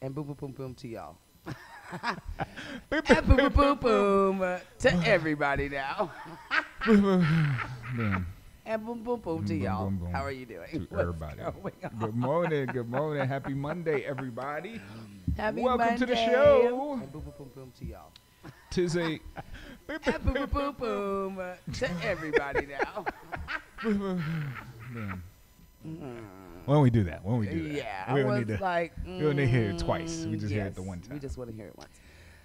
And boom, boom, boom, boom to y'all. Boom, And boom, boom, boom, boom to everybody now. Boom. And boom, boom, boom to Boom, y'all. boom, boom. How are you doing? To What's everybody. going on? Good morning. Good morning. Happy Monday, everybody. Happy Welcome to the Monday. show. And boom, boom, boom, boom to y'all. Tis a And boom, boom, boom, boom to everybody now. Boom. When we do that, Yeah, we I don't was need to. like, we don't need to hear it twice. We just hear it yes, the one time. We just want to hear it once.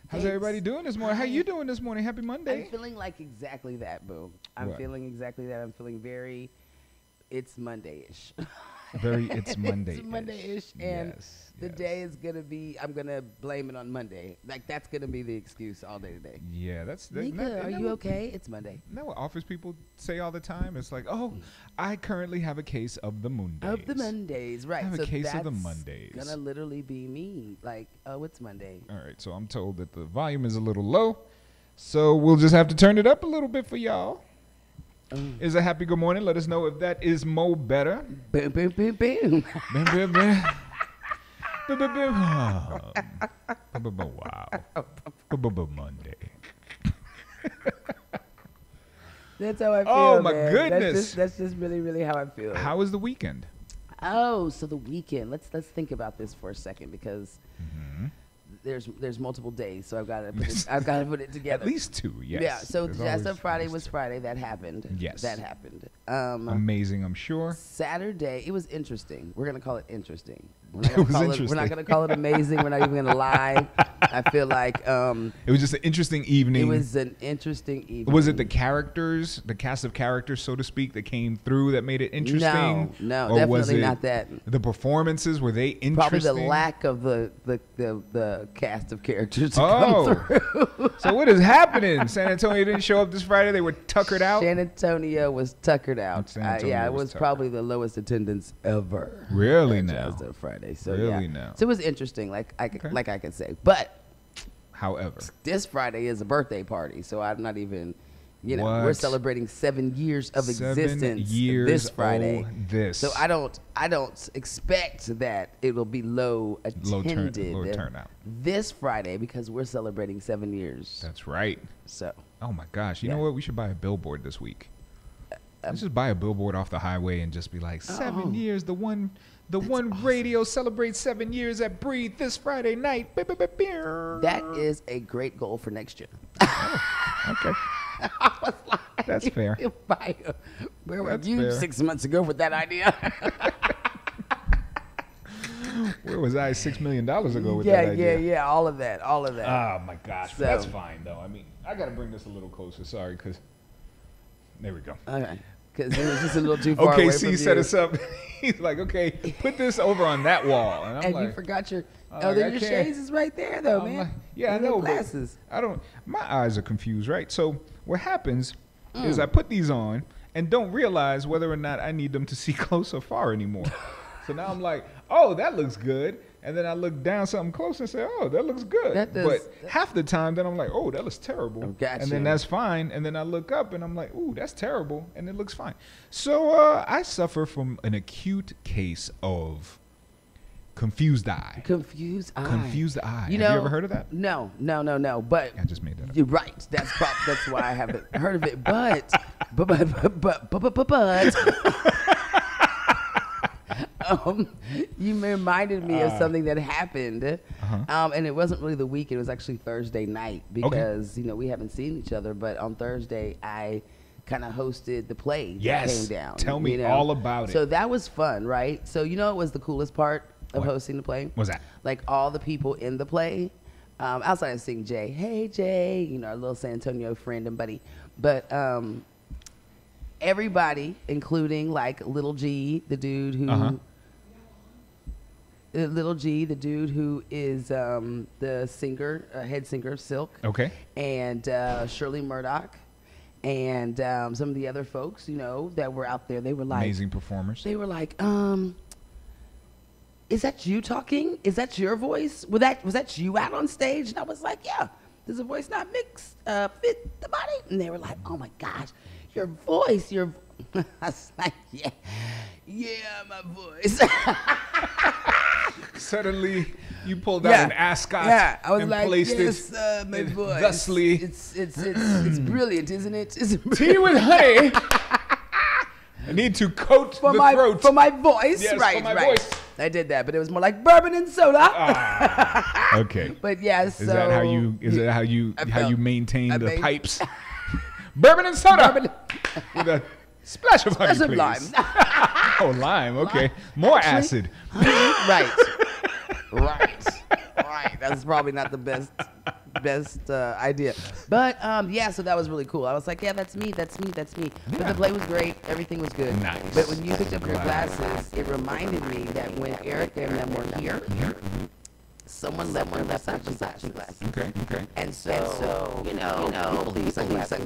How's Thanks. everybody doing this morning? How you doing this morning? Happy Monday. I'm feeling like exactly that, boo. I'm What? feeling exactly that. I'm feeling very, it's Monday-ish. Very, it's Monday. It's Monday-ish, and yes, the yes. day is going to be, I'm going to blame it on Monday. Like, that's going to be the excuse all day today. Yeah, that's. Nika, are you okay? It's Monday. Isn't that what office people say all the time? It's like, oh, I currently have a case of the Mondays. Of the Mondays, right. I have so a case of the that's Mondays. going to literally be me. Like, oh, it's Monday. All right, so I'm told that the volume is a little low, so we'll just have to turn it up a little bit for y'all. Is a happy good morning. Let us know if that is Mo better. Boom, boom, boom, boom. Boom, boom, boom. Boom, boom, boom. Oh. Boom, boom, boom. Wow. Boom, boom, boom, Monday. That's how I feel. Oh, my man. goodness. That's just really, really how I feel. How was the weekend? Oh, so the weekend. Let's think about this for a second because there's multiple days, so I've got to put it together. At least two, yes. Yeah. So There's Jazz always Up Friday at least was two. Friday. That happened. Yes. That happened. Amazing, I'm sure. Saturday, it was interesting. We're gonna call it interesting. It was We're interesting. not gonna call it amazing. We're not even gonna lie. I feel like It was just an interesting evening. it was an interesting evening. Was it the characters, the cast of characters, so to speak, that came through that made it interesting? No, Or was definitely it not that. The performances, were they interesting? Probably the lack of the cast of characters to come through. So what is happening? San Antonio didn't show up this Friday. They were tuckered out. San Antonio was tuckered out. San Antonio Yeah, it was was tuckered. probably the lowest attendance ever. Really at now? Jazz Up Friday. So Really yeah. now? So it was interesting, like I Okay. could say. But However, this Friday is a birthday party, so I'm not even. You know, we're What? celebrating 7 years of 7 existence years this Friday. old this. So I don't expect that it will be low attended low turnout. this Friday because we're celebrating 7 years. That's right. So Oh my gosh! You Yeah. know what? We should buy a billboard this week. Let's just buy a billboard off the highway and just be like, 7 years. The one awesome. radio celebrates 7 years at Breathe this Friday night. that is a great goal for next year. Okay. I was like, That's fair. Where were That's you fair. 6 months ago with that idea? Where was I $6 million ago with that idea? Yeah. All of that. Oh my gosh, So- that's fine though. I mean, I gotta bring this a little closer. Sorry, because there we go. Okay. Because it was just a little too far away Okay, from C you. set us up. He's like, okay, put this over on that wall, and I'm And like, you forgot your. I'm Oh, like, your I can't. shades is right there, though, I'm man. like, yeah, I Your little know, but glasses. I don't. My eyes are confused, right? So what happens is I put these on and don't realize whether or not I need them to see close or far anymore. So now I'm like, oh, that looks good. And then I look down something close and say, oh, that looks good. That does- but half the time, then I'm like, oh, that looks terrible. Oh, gotcha. And then that's fine. And then I look up and I'm like, ooh, that's terrible. And it looks fine. So I suffer from an acute case of confused eye. Confused eye. Confused eye. You Have know, you ever heard of that? No. But I just made that up. you're right. That's why I haven't heard of it. But you reminded me of something that happened, and it wasn't really the week. It was actually Thursday night because we haven't seen each other. But on Thursday, I kind of hosted the play that Yes. came down. Tell me all about it. So that was fun, right? So what was the coolest part of What? hosting the play? What's that? Like all the people in the play, outside of seeing Jay. Hey Jay, our little San Antonio friend and buddy. But everybody, including like Little G, the dude who Little G, the dude who is the singer, head singer of Silk. Okay. And Shirley Murdoch. And some of the other folks, that were out there, they were like... Amazing performers. They were like, is that you talking? Is that your voice? Was that you out on stage? And I was like, yeah. Does the voice not fit the body? And they were like, oh my gosh, your voice, I was like, yeah, my voice. Suddenly, You pulled out an ascot. Yeah, I was and like, placed yes, it my voice. thusly. It's brilliant, isn't it? Tea with honey. I need to coat the throat. For my voice. Yes, right, for my right. voice. I did that, but it was more like bourbon and soda. Okay. But yeah, so Is that how you maintain the pipes? Bourbon and soda. With a splash of honey, please. Lime. Oh, lime. Okay. More acid. Right. That's probably not the best idea. But yeah, so that was really cool. I was like, yeah, that's me. But the play was great. Everything was good. Nice. But when you picked up your glasses, it reminded me that when Erica and them were here, someone left Versace glasses. Okay. And so you know, people leave sunglasses.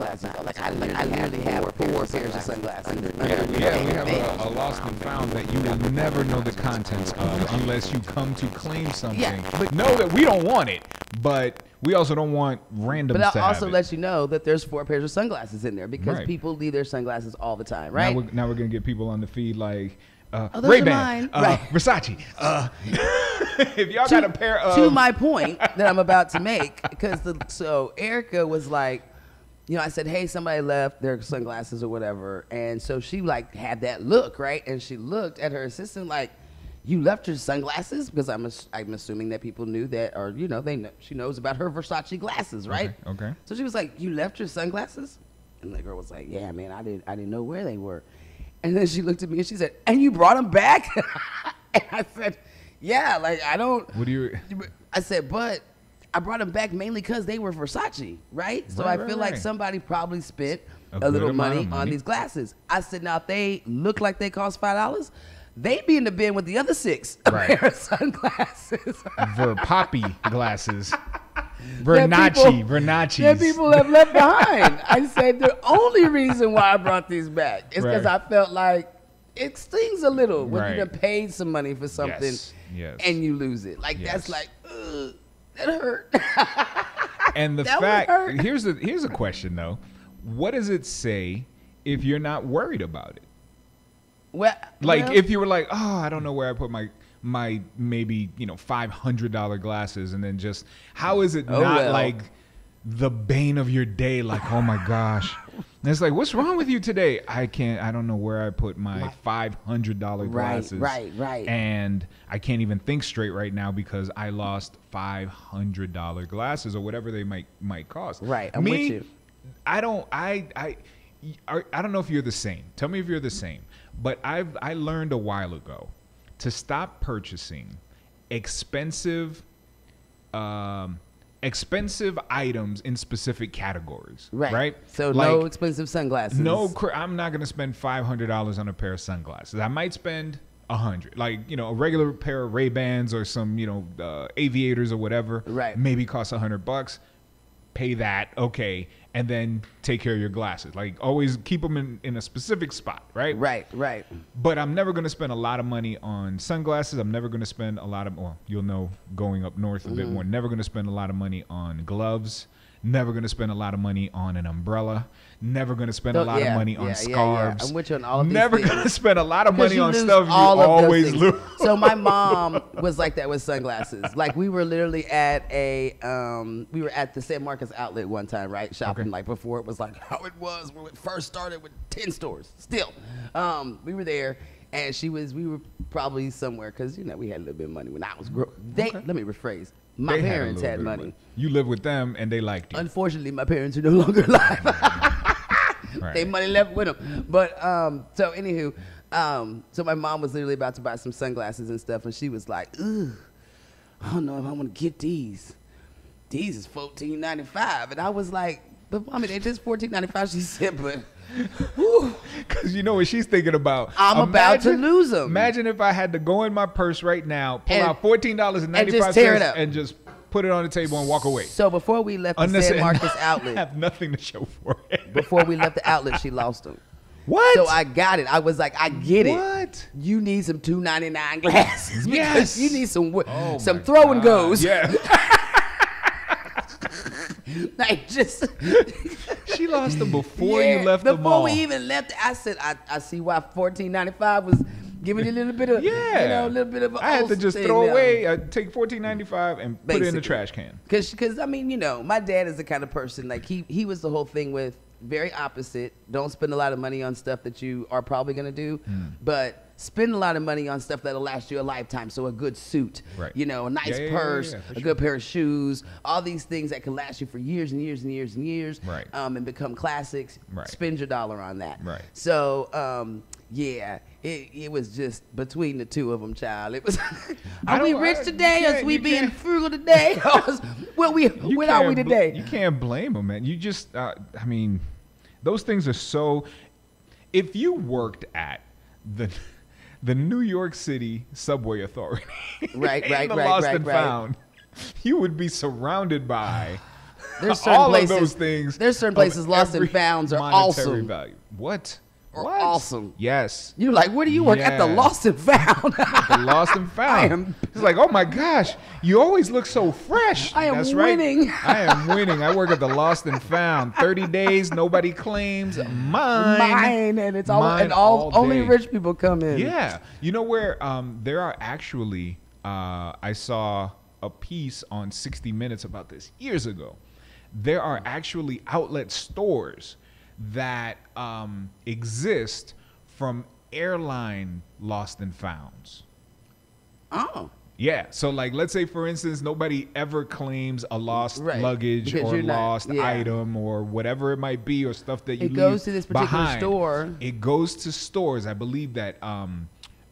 Like I literally have four pairs of sunglasses. Yeah, we have a lost and found that you will never know the contents of unless you come to claim something. Yeah, but know that we don't want it, but we also don't want randoms But to I'll have also it. let you know that there's 4 pairs of sunglasses in there because Right. people leave their sunglasses all the time, right? Now we're gonna get people on the feed like those Ray-Ban, are mine. Right. Versace. If y'all got a pair of To my point that I'm about to make, because so Erica was like, you know, I said, hey, somebody left their sunglasses or whatever, and so she like had that look, right? And she looked at her assistant like, you left your sunglasses? Because I'm assuming that people knew that, or you know, she knows about her Versace glasses, right? Okay. So she was like, you left your sunglasses? And the girl was like, yeah, man, I didn't know where they were. And then she looked at me and she said, and you brought them back? And I said, yeah, like I don't. What do you? I said, but I brought them back mainly because they were Versace, right? So I feel like somebody probably spent a little money on these glasses. I said, now if they look like they cost $5, they'd be in the bin with the other 6 pair of sunglasses. Poppy glasses. Vernacci's. That people have left behind. I said the only reason why I brought these back is because I felt like it stings a little when you done paid some money for something and you lose it. Like that's like, ugh, that hurt. And the fact, here's a question though. What does it say if you're not worried about it? Well, if you were like, oh, I don't know where I put my maybe $500 glasses, and then just how is it like the bane of your day? Like, oh my gosh, and it's like, what's wrong with you today? I don't know where I put my $500 glasses. Right. And I can't even think straight right now because I lost $500 glasses or whatever they might cost. Right, I'm with you. I don't know if you're the same. Tell me if you're the same. But I learned a while ago to stop purchasing expensive items in specific categories. Right? So like, no expensive sunglasses. No, I'm not going to spend $500 on a pair of sunglasses. I might spend $100, like a regular pair of Ray-Bans or some aviators or whatever. Right. Maybe cost $100. Pay that, okay, and then take care of your glasses. Like always keep them in a specific spot, right? Right. But I'm never going to spend a lot of money on sunglasses. I'm never going to spend a lot of, you'll know going up north a bit more, never going to spend a lot of money on gloves. Never going to spend a lot of money on an umbrella. Never going to spend a lot of money on scarves. I'm with you on all of these Never things. going to spend a lot of money on stuff you always lose. So my mom was like that with sunglasses. Like we were literally at the San Marcos outlet one time, right? Shopping like before it was like how it was when it first started with 10 stores. Still, we were there. And we were probably somewhere because, we had a little bit of money when I was growing. Let me rephrase. My parents had money. You lived with them and they liked you. Unfortunately, my parents are no longer alive. Right. They money left with them. But, so anywho, so my mom was literally about to buy some sunglasses and stuff. And she was like, ugh, I don't know if I want to get these. These is $14.95. And I was like, but mommy, they just $14.95. She said, but... Because you know what she's thinking about. I'm about to lose them. Imagine if I had to go in my purse right now, pull out $14.95 and just put it on the table and walk away. So before we left the San Marcos outlet, I have nothing to show for it. Before we left the outlet, she lost them. What? So I got it. I was like, I get it. What? You need some $2.99 glasses Yes. because you need some throw and goes. Yeah. Like just she lost them before you left the mall. Before we even left, I said I see why $14.95 giving you a little bit of, a little bit of. I had to just throw away, take $14.95 and put it in the trash can. Because I mean, my dad is the kind of person like he was the whole thing with very opposite. Don't spend a lot of money on stuff that you are probably gonna do, but spend a lot of money on stuff that'll last you a lifetime. So a good suit, right. A nice purse, a good pair of shoes, all these things that can last you for years and years and years and years, right. And become classics. Right. Spend your dollar on that. Right. So, it was just between the two of them, child. It was, are we rich today or is we being frugal today? What are we today? You can't blame them, man. You just, those things are so, if you worked at the New York City Subway Authority, right, Lost and Found, you would be surrounded by there's all places, of those things. There's certain places Lost and Founds are awesome. Value. What? Awesome. Yes. You're like, where do you work? At the Lost and Found. The Lost and Found. It's like, oh my gosh, you always look so fresh. I am That's winning. Right. I am winning. I work at the Lost and Found. 30 days, nobody claims. Mine. And it's all only rich people come in. Yeah. You know where there are actually, I saw a piece on 60 Minutes about this years ago. There are actually outlet stores that exist from airline Lost and Founds. Oh. Yeah. So like, let's say for instance, nobody ever claims a lost luggage or lost item or whatever it might be, or stuff that you leave goes to this particular behind. store. It goes to stores. I believe that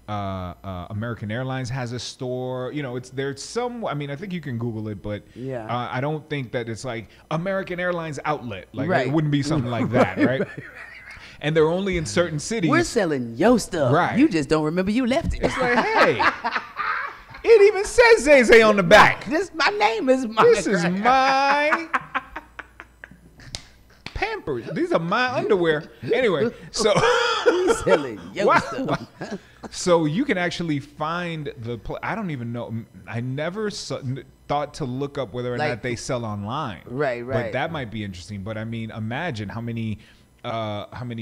American Airlines has a store. There's some. I mean, I think you can Google it, but I don't think that it's like American Airlines outlet. Like it wouldn't be something like that, right? And they're only in certain cities. We're selling your stuff. Right. You just don't remember you left it. It's like, hey, it even says Zay on the back. My name is my. This is my Pampers. These are my underwear. Anyway, so he's selling your stuff. So you can actually find I don't even know. I never thought to look up whether or not they sell online. Right. But that might be interesting. But I mean, imagine how many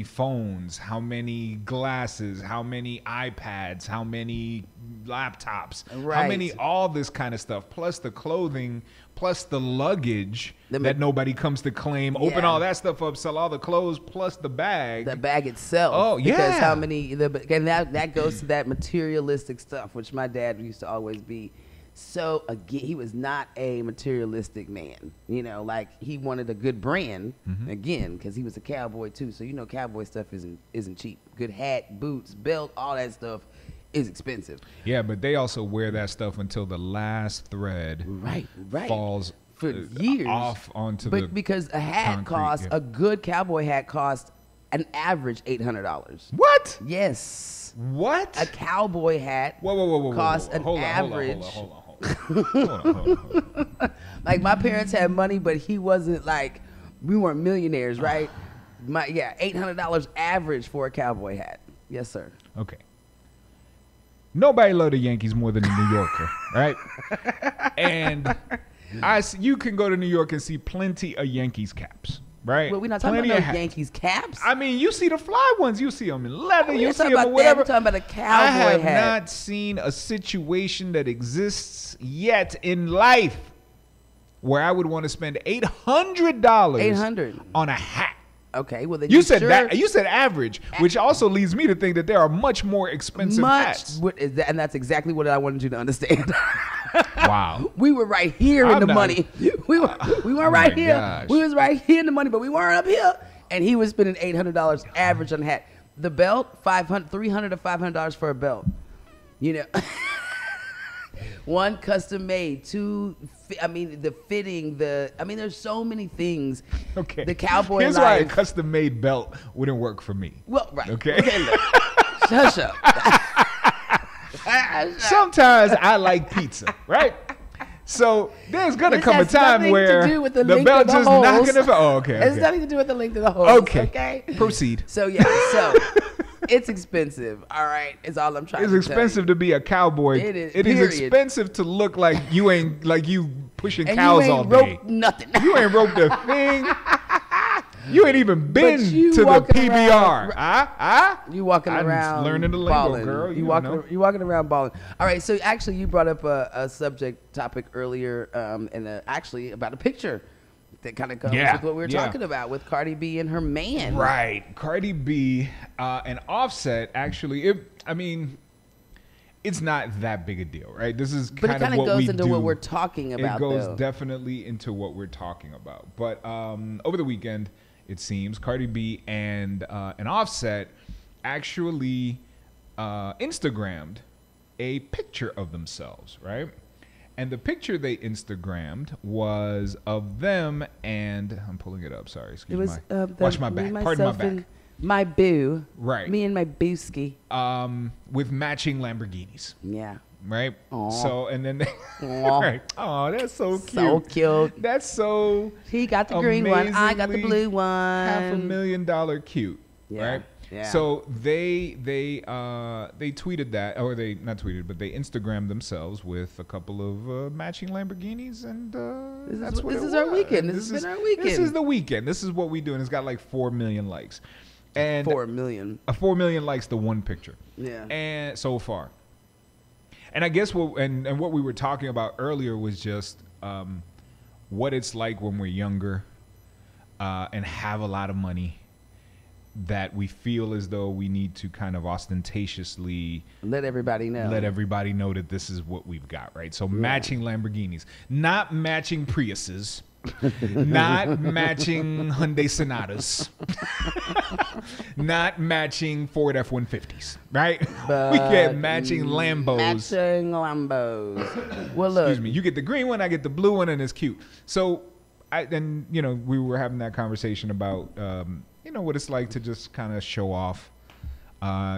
phones, how many glasses, how many iPads, how many laptops, how many all this kind of stuff, plus the clothing, plus the luggage that nobody comes to claim. Open all that stuff up, sell all the clothes, plus the bag. The bag itself. Oh, yeah. Because how many, and that goes to that materialistic stuff, which my dad used to always be. So again, he was not a materialistic man, like he wanted a good brand again, because he was a cowboy too. So cowboy stuff isn't cheap. Good hat, boots, belt, all that stuff is expensive. Yeah, but they also wear that stuff until the last thread falls for years off onto the because a hat costs a good cowboy hat costs an average $800. What? Yes. What? A cowboy hat costs an average. Hold on. Like my parents had money, but he wasn't like, we weren't millionaires, right? $800 average for a cowboy hat. Yes, sir. Okay. Nobody loved the Yankees more than a New Yorker, right? And you can go to New York and see plenty of Yankees caps, right? Well, we're not talking about no Yankees caps. I mean, you see the fly ones. You see them in leather. You see them in whatever. We're talking about a cowboy hat. I have not seen a situation that exists yet in life where I would want to spend $800 on a hat. Okay, well then you said that. You said average, which also leads me to think that there are much more expensive hats. And that's exactly what I wanted you to understand. Wow. We were right here in the money. We weren't right here. Gosh. We was right here in the money, but we weren't up here. And he was spending $800 average on a hat. The belt, $300 to $500 for a belt. One custom made, two, the fitting, there's so many things. Okay. The cowboy Here's life. why a custom made belt wouldn't work for me. Well, right. Okay. Look. Shush up. Sometimes I like pizza, right? So there's gonna come a time where the belt just not gonna. Oh, okay. It's nothing to do with the length of the hose. Okay. Proceed. So it's expensive. All right, is all I'm trying to tell you. It's expensive to be a cowboy. It is. It is expensive to look like you ain't pushing cows all day. You ain't roped nothing. You ain't roped a thing. You ain't even been you to the walking PBR. You walking I'm around learning the lingo, balling. girl. You walking around balling. All right, so actually you brought up a subject topic earlier, and actually about a picture that kind of goes with what we were talking about with Cardi B and her man. Right. Cardi B and Offset, actually, it's not that big a deal, right? This is kind of what we do. But it kind of goes into what we're talking about, It goes definitely into what we're talking about. But over the weekend, it seems, Cardi B and Offset actually Instagrammed a picture of themselves, right? And the picture they Instagrammed was of them and I'm pulling it up. Sorry, excuse me. Watch my back. Pardon my back. My boo. Right. Me and my booski. With matching Lamborghinis. Yeah. Right. Aww. So and then right. Oh, that's so cute. So cute. That's so. He got the green one. I got the blue one. $500,000 cute. Yeah. Right. Yeah. So they tweeted that, or they not tweeted, but they Instagrammed themselves with a couple of matching Lamborghinis, and this is our weekend. This has been our weekend. This is the weekend. This is what we do, and it's got like 4 million likes, and 4 million. 4 million likes to one picture. Yeah. And so far, and I guess what we were talking about earlier was just what it's like when we're younger and have a lot of money, that we feel as though we need to kind of ostentatiously let everybody know that this is what we've got, right? So matching Lamborghinis, not matching Priuses, not matching Hyundai Sonatas, not matching Ford F-150s, right? But we get matching Lambos. Matching Lambos. Well, look. Excuse me. You get the green one, I get the blue one, and it's cute. So, we were having that conversation about what it's like to just kind of show off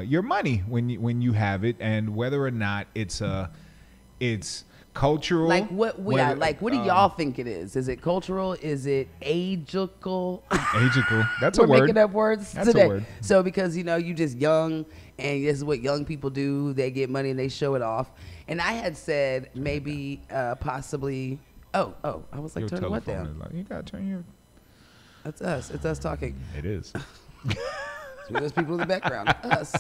your money when you have it, and whether or not it's cultural. Like what do y'all think it is? Is it cultural? Is it agical? Agical. That's a word. We're making up words That's today. A word. So because you just young, and this is what young people do. They get money and they show it off. And I had said maybe possibly. Oh, I was like, your turn what down? You gotta turn your. That's us. It's us talking. It is. So those people in the background. Us.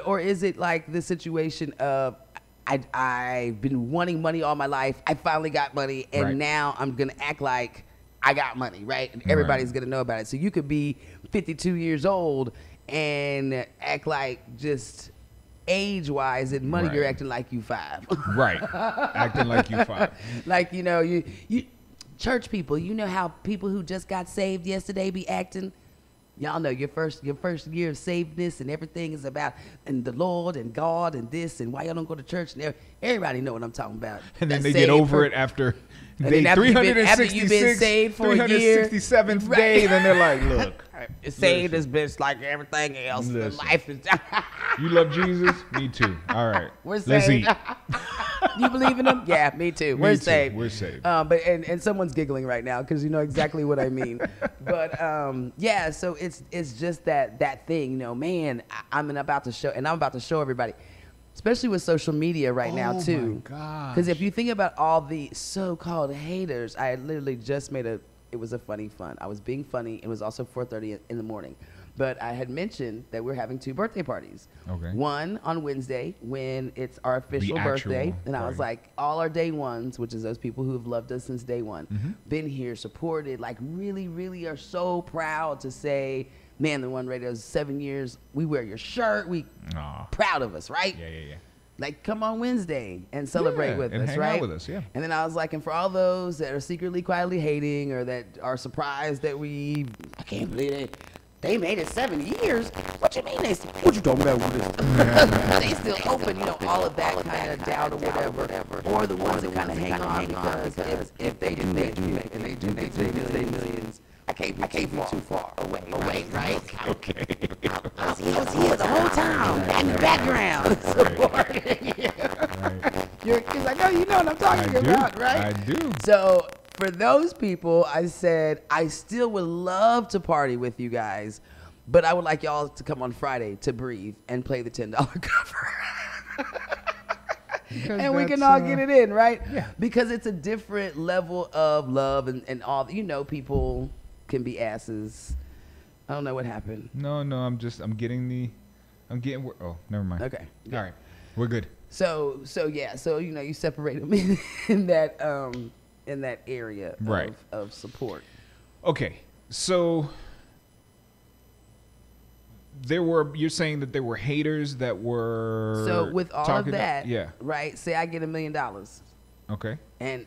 Or is it like the situation of I've been wanting money all my life. I finally got money, and now I'm going to act like I got money, right? And everybody's going to know about it. So you could be 52 years old and act like just age-wise and money, you're acting like you 5. Right. Acting like you 5. Like, you church people, how people who just got saved yesterday be acting. Y'all know your first year of savedness and everything is about and the Lord and God and this and why y'all don't go to church, and everybody know what I'm talking about. And then they get over it after day 366, after you've been saved for a year, 367th day, then they're like, look. Saved is just like everything else. Life is. You love Jesus? Me too. All right. We're saved. Let's eat. You believe in him? Yeah, me too. We're saved. We're saved. But someone's giggling right now because you know exactly what I mean. But yeah, so it's just that thing, man. I'm about to show everybody, especially with social media right now too. Oh my gosh. Because if you think about all the so-called haters, I literally just it was a funny fun. I was being funny. It was also 4:30 in the morning. But I had mentioned that we're having 2 birthday parties. Okay. One on Wednesday when it's our official birthday. And I was like, all our day ones, which is those people who have loved us since day one, been here, supported, like really, really are so proud to say, man, Tha1Radio's 7 years. We wear your shirt. We proud of us, right? Yeah. Like, come on Wednesday and celebrate with us, hang right? out with us, yeah. And then I was like, and for all those that are secretly, quietly hating or that are surprised that I can't believe it. They made it 7 years. What you mean what you talking about with this? They still open, all of that kind of doubt or whatever. Or the ones that kind of hang on because if they do make it and they do make millions, I can't be too far away, right? Okay. I was here the whole time in the background. Because I know you know what I'm talking about, right? I do. So for those people, I said, I still would love to party with you guys, but I would like y'all to come on Friday to breathe and play the $10 cover. And we can all get it in, right? Yeah. Because it's a different level of love and all, people can be asses. I don't know what happened. No, I'm getting. Oh, never mind. Okay. All right, we're good. So you separate them in that area of support. Okay, so you're saying that there were haters that were so with all of that, yeah, right? Say I get $1 million, okay, and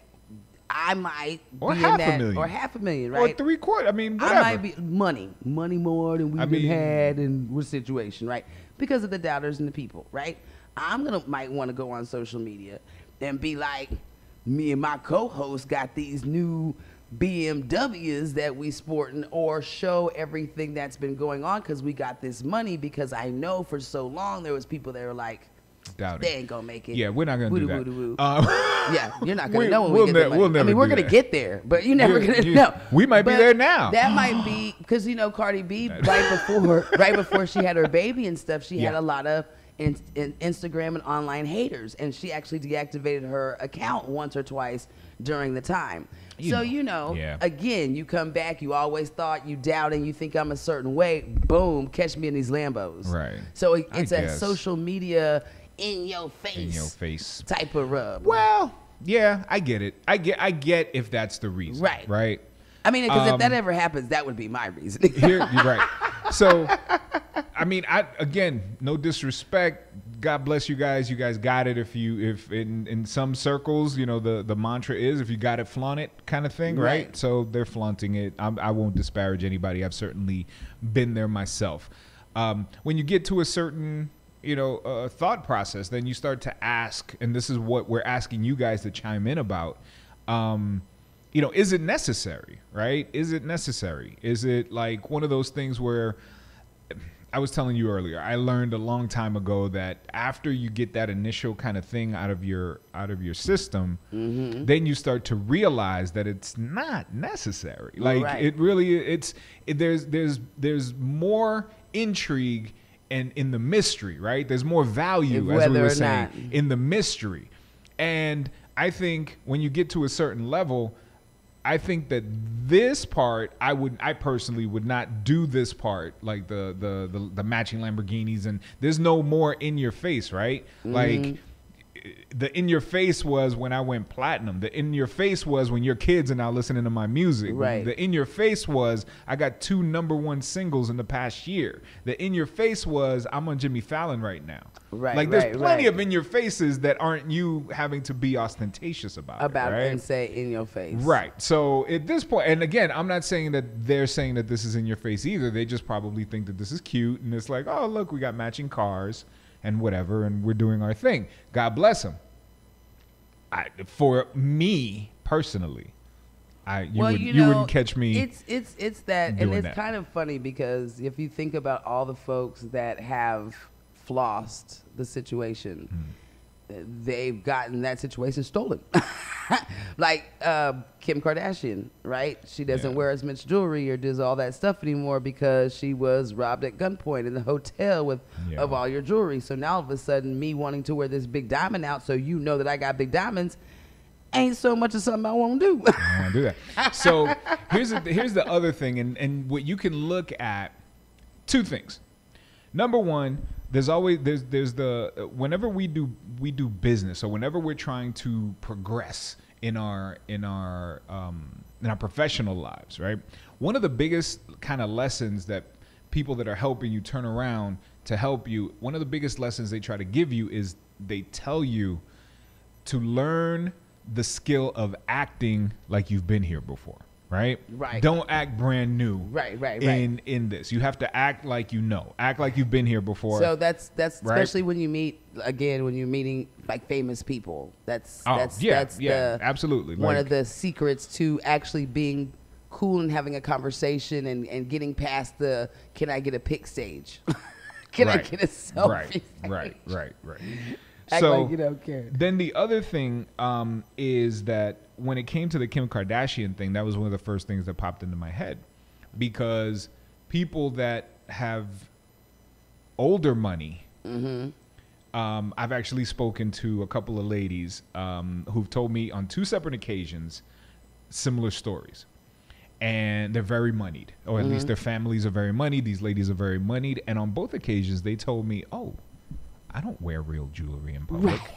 I might or be half in that, a million, or $500,000, right? Or $750,000. I mean, whatever. I might be money more than we've had in what situation, right? Because of the doubters and the people, right? Might want to go on social media and be like, me and my co-host got these new BMWs that we sporting, or show everything that's been going on because we got this money. Because I know for so long there was people that were like, doubting. They ain't gonna make it. Yeah, we're not gonna do that. Yeah, you're not gonna know when we get the money. We'll never we're gonna get there, but you're never gonna know. We might be there now. That might be because Cardi B right before she had her baby and stuff, she had a lot of in Instagram and online haters, and she actually deactivated her account once or twice during the time. Again, you come back, you always thought, you doubting, you think I'm a certain way, boom, catch me in these Lambos. Right. So it's a social media in your face type of rub. Well, yeah, I get it. I get if that's the reason. Right. I mean, because if that ever happens, that would be my reason. You're right. So, I mean, again, no disrespect. God bless you guys. You guys got it. If in some circles, the mantra is if you got it, flaunt it, kind of thing, right? So they're flaunting it. I won't disparage anybody. I've certainly been there myself. When you get to a certain thought process, then you start to ask, and this is what we're asking you guys to chime in about. Is it necessary, right? Is it necessary? Is it like one of those things where I was telling you earlier, I learned a long time ago that after you get that initial kind of thing out of your system, then you start to realize that it's not necessary. Like it really, there's more intrigue and in the mystery, right? There's more value, as we were saying, in the mystery. And I think when you get to a certain level, I think that this part, I personally would not do this part, like the matching Lamborghinis, and there's no more in your face, right? Like the in your face was when I went platinum. The in your face was when your kids are now listening to my music. Right. The in your face was I got 2 #1 singles in the past year. The in your face was I'm on Jimmy Fallon right now. Right. Like there's plenty of in your faces that aren't you having to be ostentatious about it, right? And say in your face. Right. So at this point, and again, I'm not saying that they're saying that this is in your face either. They just probably think that this is cute, and it's like, oh, look, we got matching cars and whatever, and we're doing our thing. God bless them. For me personally, you wouldn't catch me. It's that, and it's kind of funny because if you think about all the folks that have flossed the situation, they've gotten that situation stolen. Like Kim Kardashian, right? She doesn't wear as much jewelry or does all that stuff anymore because she was robbed at gunpoint in the hotel of all your jewelry. So now all of a sudden, me wanting to wear this big diamond out so you know that I got big diamonds ain't so much of something I won't do. I want to do that. So here's the other thing, and what you can look at, 2 things. Number one, there's the whenever we do business, or whenever we're trying to progress in our professional lives, right? One of the biggest kind of lessons that people that are helping you turn around to help you, one of the biggest lessons they try to give you is they tell you to learn the skill of acting like you've been here before. Right? Don't act brand new. Right. In this, you have to act like act like you've been here before. So that's especially when you meet when you're meeting like famous people. That's absolutely one of the secrets to actually being cool and having a conversation and getting past the can I get a pic stage? Can I get a selfie? Right. Act so like you don't care. Then the other thing is that when it came to the Kim Kardashian thing, that was one of the first things that popped into my head, because people that have older money, I've actually spoken to a couple of ladies who've told me on 2 separate occasions similar stories. and they're very moneyed, or at least their families are very moneyed. These ladies are very moneyed, and on both occasions they told me, "Oh, I don't wear real jewelry in public." Right.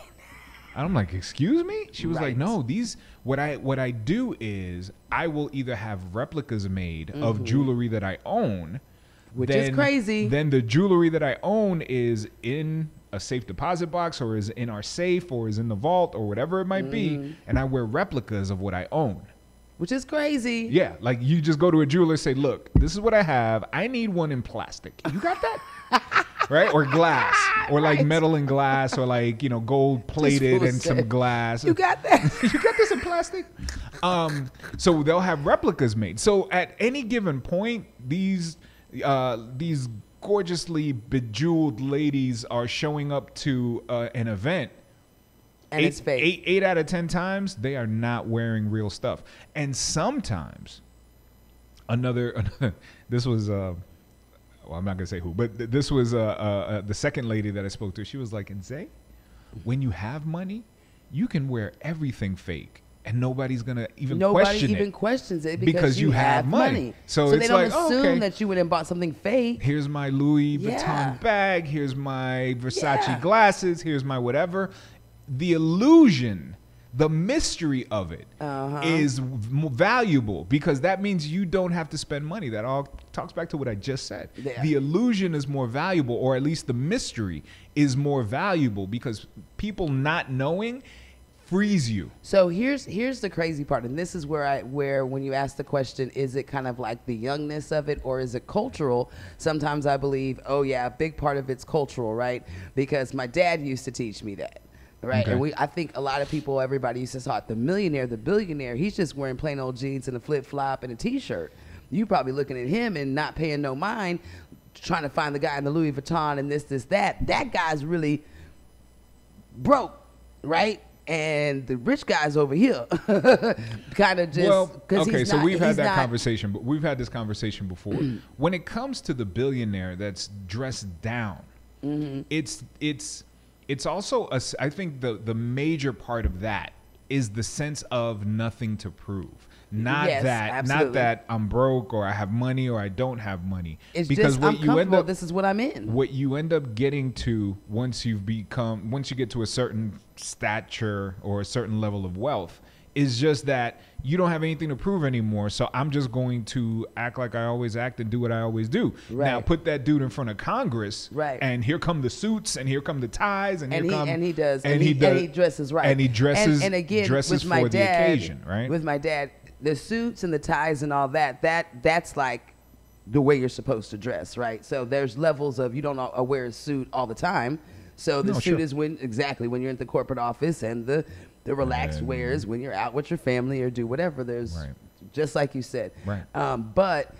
And I'm like, "Excuse me?" She was Right. like, "No, these what I do is I will either have replicas made of jewelry that I own, Which is crazy. Then the jewelry that I own is in a safe deposit box, or is in our safe, or is in the vault, or whatever it might be, and I wear replicas of what I own." Which is crazy. Yeah, like you just go to a jeweler, say, "Look, this is what I have. I need one in plastic. You got that?" Right? Or glass, or like Right. metal and glass, or like, you know, gold plated and some glass. You got that? You got this in plastic? So they'll have replicas made. So at any given point, these gorgeously bejeweled ladies are showing up to an event. And it's fake. Eight out of 10 times, they are not wearing real stuff. And sometimes, this was, well, I'm not going to say who, but this was the second lady that I spoke to. She was like, "And Zay, when you have money, you can wear everything fake, and nobody's going to even question it. Nobody even questions it Because you have money. So they it's don't like, oh, assume okay. that you would have bought something fake. Here's my Louis Yeah. Vuitton bag. Here's my Versace Yeah. glasses. Here's my whatever." The illusion, the mystery of it is valuable, because that means you don't have to spend money. That all talks back to what I just said. Yeah. The illusion is more valuable, or at least the mystery is more valuable, because people not knowing frees you. So here's the crazy part, and this is where when you ask the question, is it kind of like the youngness of it, or is it cultural? Sometimes I believe, oh yeah, a big part of it's cultural, right? Because my dad used to teach me that. Right, Okay. and I think a lot of people, everybody used to talk the millionaire, the billionaire. He's just wearing plain old jeans and a flip flop and a t-shirt. You probably looking at him and not paying no mind, trying to find the guy in the Louis Vuitton and this, that. That guy's really broke, right? And the rich guy's over here, kind of just. Well, okay, so we've had he's that not- conversation, but we've had this conversation before. When it comes to the billionaire that's dressed down, it's also I think the major part of that is the sense of nothing to prove. Not Yes, absolutely. not that I'm broke, or I have money, or I don't have money. It's because just, I'm comfortable. This is what I'm in. What you end up getting to once you get to a certain stature or a certain level of wealth is just that you don't have anything to prove anymore. So I'm just going to act like I always act and do what I always do. Right. Now put that dude in front of Congress, Right. and here come the suits, and here come the ties, and he dresses right, and he dresses and again dresses with my for the dad, occasion, right? With my dad, the suits and the ties and all that's like the way you're supposed to dress, right? So there's levels of, you don't wear a suit all the time. So the No, suit sure. is when you're in the corporate office, and the relaxed wears when you're out with your family or do whatever. There's Right. just like you said. Right. But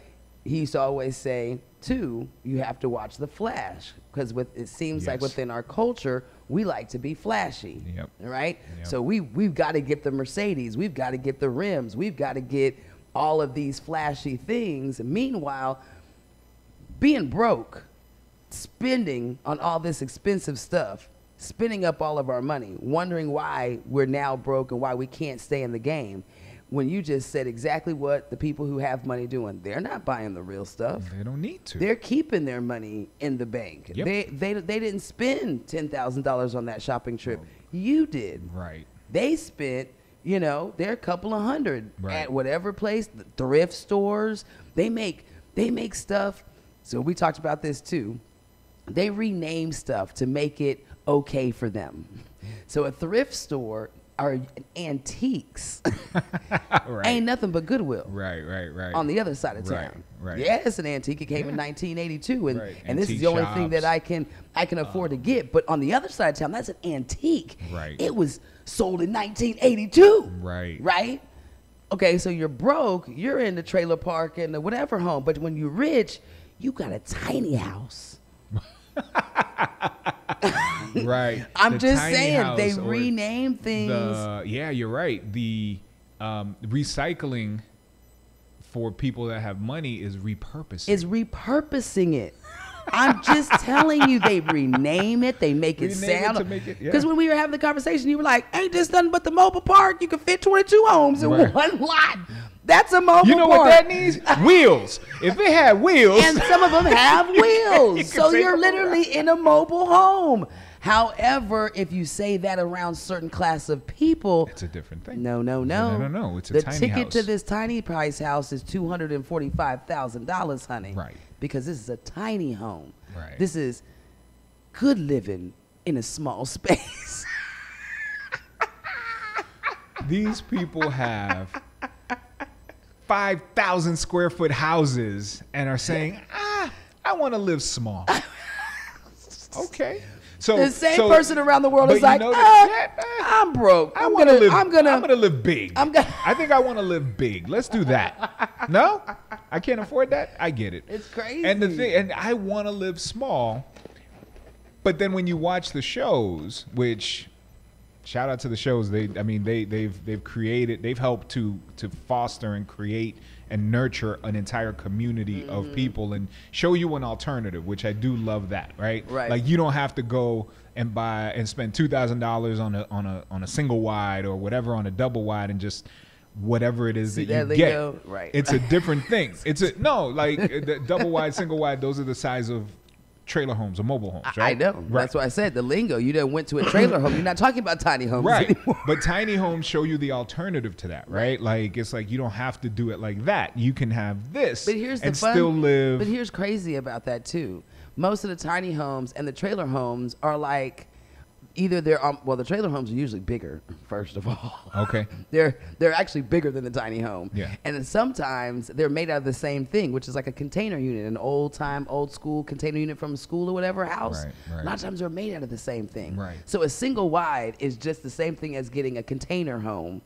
he used to always say, too, you have to watch the flash, because it seems like Yes. within our culture, we like to be flashy. Yep. Right? Yep. So we've got to get the Mercedes. We've got to get the rims. We've got to get all of these flashy things. Meanwhile, being broke, spending on all this expensive stuff, spending up all of our money, wondering why we're now broke and why we can't stay in the game. When you just said exactly what the people who have money doing, they're not buying the real stuff. They don't need to. They're keeping their money in the bank. Yep. They didn't spend $10,000 on that shopping trip. You did. Right. They spent, they're a couple of hundred Right. at whatever place, the thrift stores. They make stuff. So we talked about this too. They rename stuff to make it okay for them. So a thrift store are antiques. Right. Ain't nothing but Goodwill. Right. On the other side of Right, town. right. Yeah, it's an antique. It came in 1982, and Right. and this is Antique the only thing that shops. I can afford to get. But on the other side of town, that's an antique. Right. It was sold in 1982. Right. Right. Okay, so you're broke. You're in the trailer park and the whatever home. But when you're rich, you got a tiny house. Right. I'm The just tiny saying house, they or rename things. Yeah, you're right. The recycling for people that have money is repurposing. Is repurposing it. I'm just telling you, they rename it. They make it Rename it sound. to make it- yeah. Because when we were having the conversation, you were like, "Ain't this nothing but the mobile park? You can fit 22 homes in Right. one lot." That's a mobile You know park. what that needs? Wheels. If it had wheels. And some of them have wheels. You can So take you're them literally in a mobile home. However, if you say that around certain class of people, It's a different thing. no. No. It's a the tiny ticket house. to this tiny price house is $245,000, honey. Right. Because this is a tiny home. Right. This is good living in a small space. These people have 5,000 square foot houses and are saying, I want to live small. Okay. So The same person around the world but is you like, know that- I'm broke. I I'm want to live. I'm gonna live big. I think I want to live big. Let's do that. No, I can't afford that. I get it. It's crazy. And the thing, and I want to live small. But then when you watch the shows, which shout out to the shows, they've helped to foster and create and nurture an entire community of people and show you an alternative, which I do love that, right? Right. Like you don't have to go and buy and spend $2,000 on a single wide or whatever on a double wide and just whatever it is that you lingo? get. Right. It's a different thing. The double wide, single wide, those are the size of trailer homes or mobile homes, right? I know. Right. That's why I said the lingo. You done went to a trailer home. You're not talking about tiny homes Right. anymore. But tiny homes show you the alternative to that, right? Like it's like you don't have to do it like that. You can have this But here's the and fun. still live. But here's crazy about that too. Most of the tiny homes and the trailer homes are like either they're the trailer homes are usually bigger. First of all, Okay. they're actually bigger than the tiny home. Yeah. And then sometimes they're made out of the same thing, which is like a container unit, an old school container unit from a school or whatever house. Right. A lot of times they're made out of the same thing. Right. So a single wide is just the same thing as getting a container home.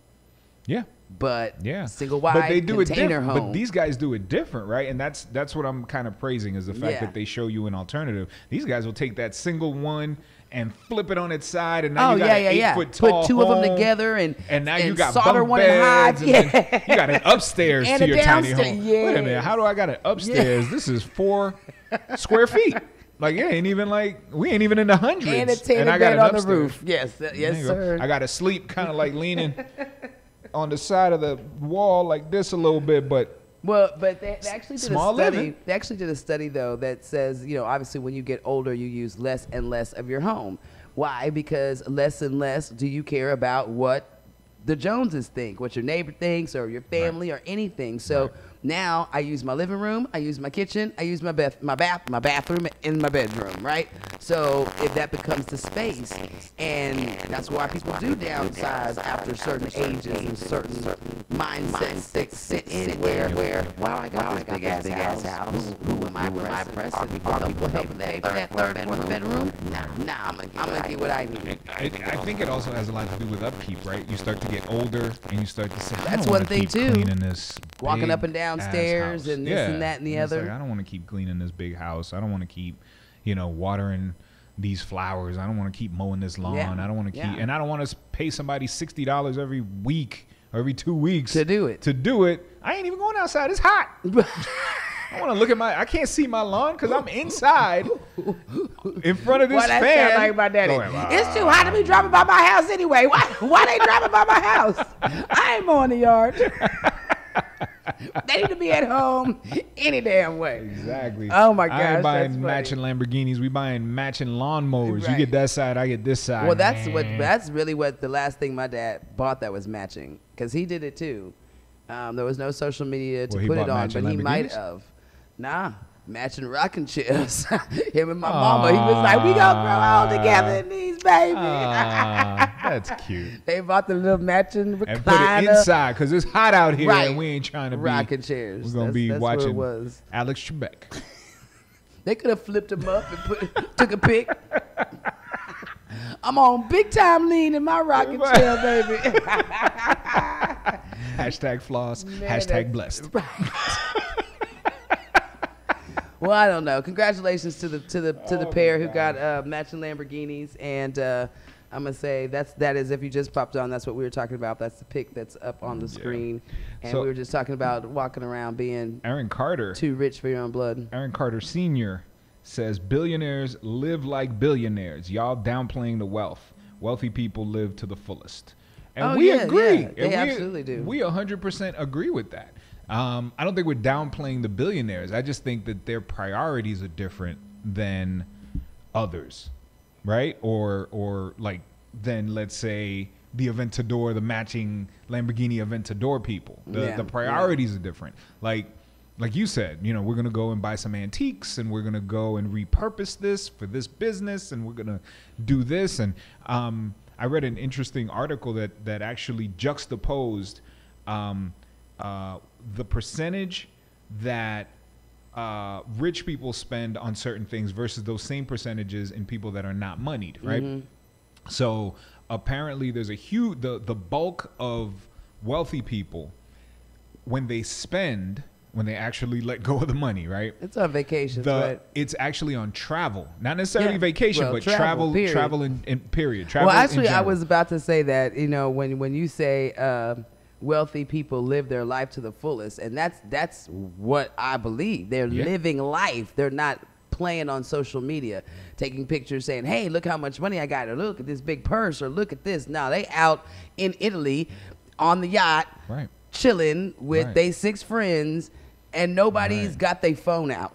Yeah. But Yeah. single wide but they do it container different. home. But these guys do it different, right? And that's what I'm kind of praising is the fact Yeah. that they show you an alternative. These guys will take that single one and flip it on its side, and now you got an 8-foot tall Put two of them home, together and now you got solder bunk one and hide. beds, and then you got an upstairs And to a your tiny downstairs, home. yes. Wait a minute, how do I got an upstairs? This is 4 square feet. Like it ain't even like we ain't even in the hundreds. And a table I got bed an on the upstairs. roof. Yes, There yes, you go. sir. I got to sleep kind of like leaning on the side of the wall like this a little bit, but Well, but they actually did Small a study. living. They actually did a study though that says, obviously when you get older, you use less and less of your home. Why? Because less and less do you care about what the Joneses think, what your neighbor thinks, or your family, or anything. So Right. now I use my living room, I use my kitchen, I use my bathroom, and my bedroom. Right. So if that becomes the space, and that's why people do downsize after certain ages and certain mindsets that sit in where wow, I got this big ass house. Who am I pressing? Are people helping that third, fourth bedroom? Nah, I'm gonna get what I need. I think it also has a lot to do with upkeep, right? You start to get older and you start to say, I That's don't one wanna thing, keep too. cleaning this Walking big up and down ass stairs house. and this and that and the it's other. like, I don't want to keep cleaning this big house. I don't want to keep, watering these flowers. I don't want to keep mowing this lawn. Yeah. I don't want to keep, Yeah. and I don't want to pay somebody $60 every week or every 2 weeks To do it. To do it, I ain't even going outside. It's hot. I want to look at I can't see my lawn because I'm inside in front of this Why that fan. sound like my daddy? Going, It's too hot to be driving by my house anyway. Why they driving by my house? I ain't mowing the yard. They need to be at home any damn way. Exactly. Oh my I gosh, ain't buying that's funny. matching Lamborghinis. We buying matching lawnmowers. You Right. get that side, I get this side. Well, that's Man. that's really what the last thing my dad bought that was matching, because he did it too. There was no social media to Well, he put it bought on, matching but he might Lamborghinis? have. Nah, matching rocking chairs. Him and my mama. He was like, "We gonna grow old together in these, baby." That's cute. They bought the little matching recliner. And put it inside because it's hot out here Right. and we ain't trying to Rocking be. chairs. We're gonna be That's what it watching was. Alex Trebek. They could have flipped him up and took a pic. I'm on big time lean in my rocking chair, baby. Hashtag floss. Man, Hashtag that's- blessed. Well, I don't know. Congratulations to the Oh pair who got matching Lamborghinis, and I'm gonna say that is, if you just popped on, that's what we were talking about. That's the pic that's up on the screen, and So- we were just talking about walking around being Aaron Carter. too rich for your own blood. Aaron Carter Sr. says billionaires live like billionaires. Y'all downplaying the wealth. Wealthy people live to the fullest. And we agree. Yeah. They absolutely do. We 100% agree with that. I don't think we're downplaying the billionaires. I just think that their priorities are different than others, right? Or like than, let's say, the Aventador, the matching Lamborghini Aventador people. The priorities are different. Like you said, you know, we're going to go and buy some antiques, and we're going to go and repurpose this for this business, and we're going to do this. And I read an interesting article that actually juxtaposed the percentage that rich people spend on certain things versus those same percentages in people that are not moneyed, right? Mm-hmm. So apparently there's a huge, the bulk of wealthy people, when they actually let go of the money, right? It's on vacations, It's actually on travel. Not necessarily vacation, but travel in period. Travel well, actually, I was about to say that, you know, when you say wealthy people live their life to the fullest, and that's what I believe. They're living life. They're not playing on social media, taking pictures saying, hey, look how much money I got, or look at this big purse, or look at this. Now they out in Italy on the yacht, right, chilling with they 6 friends, and nobody's got their phone out.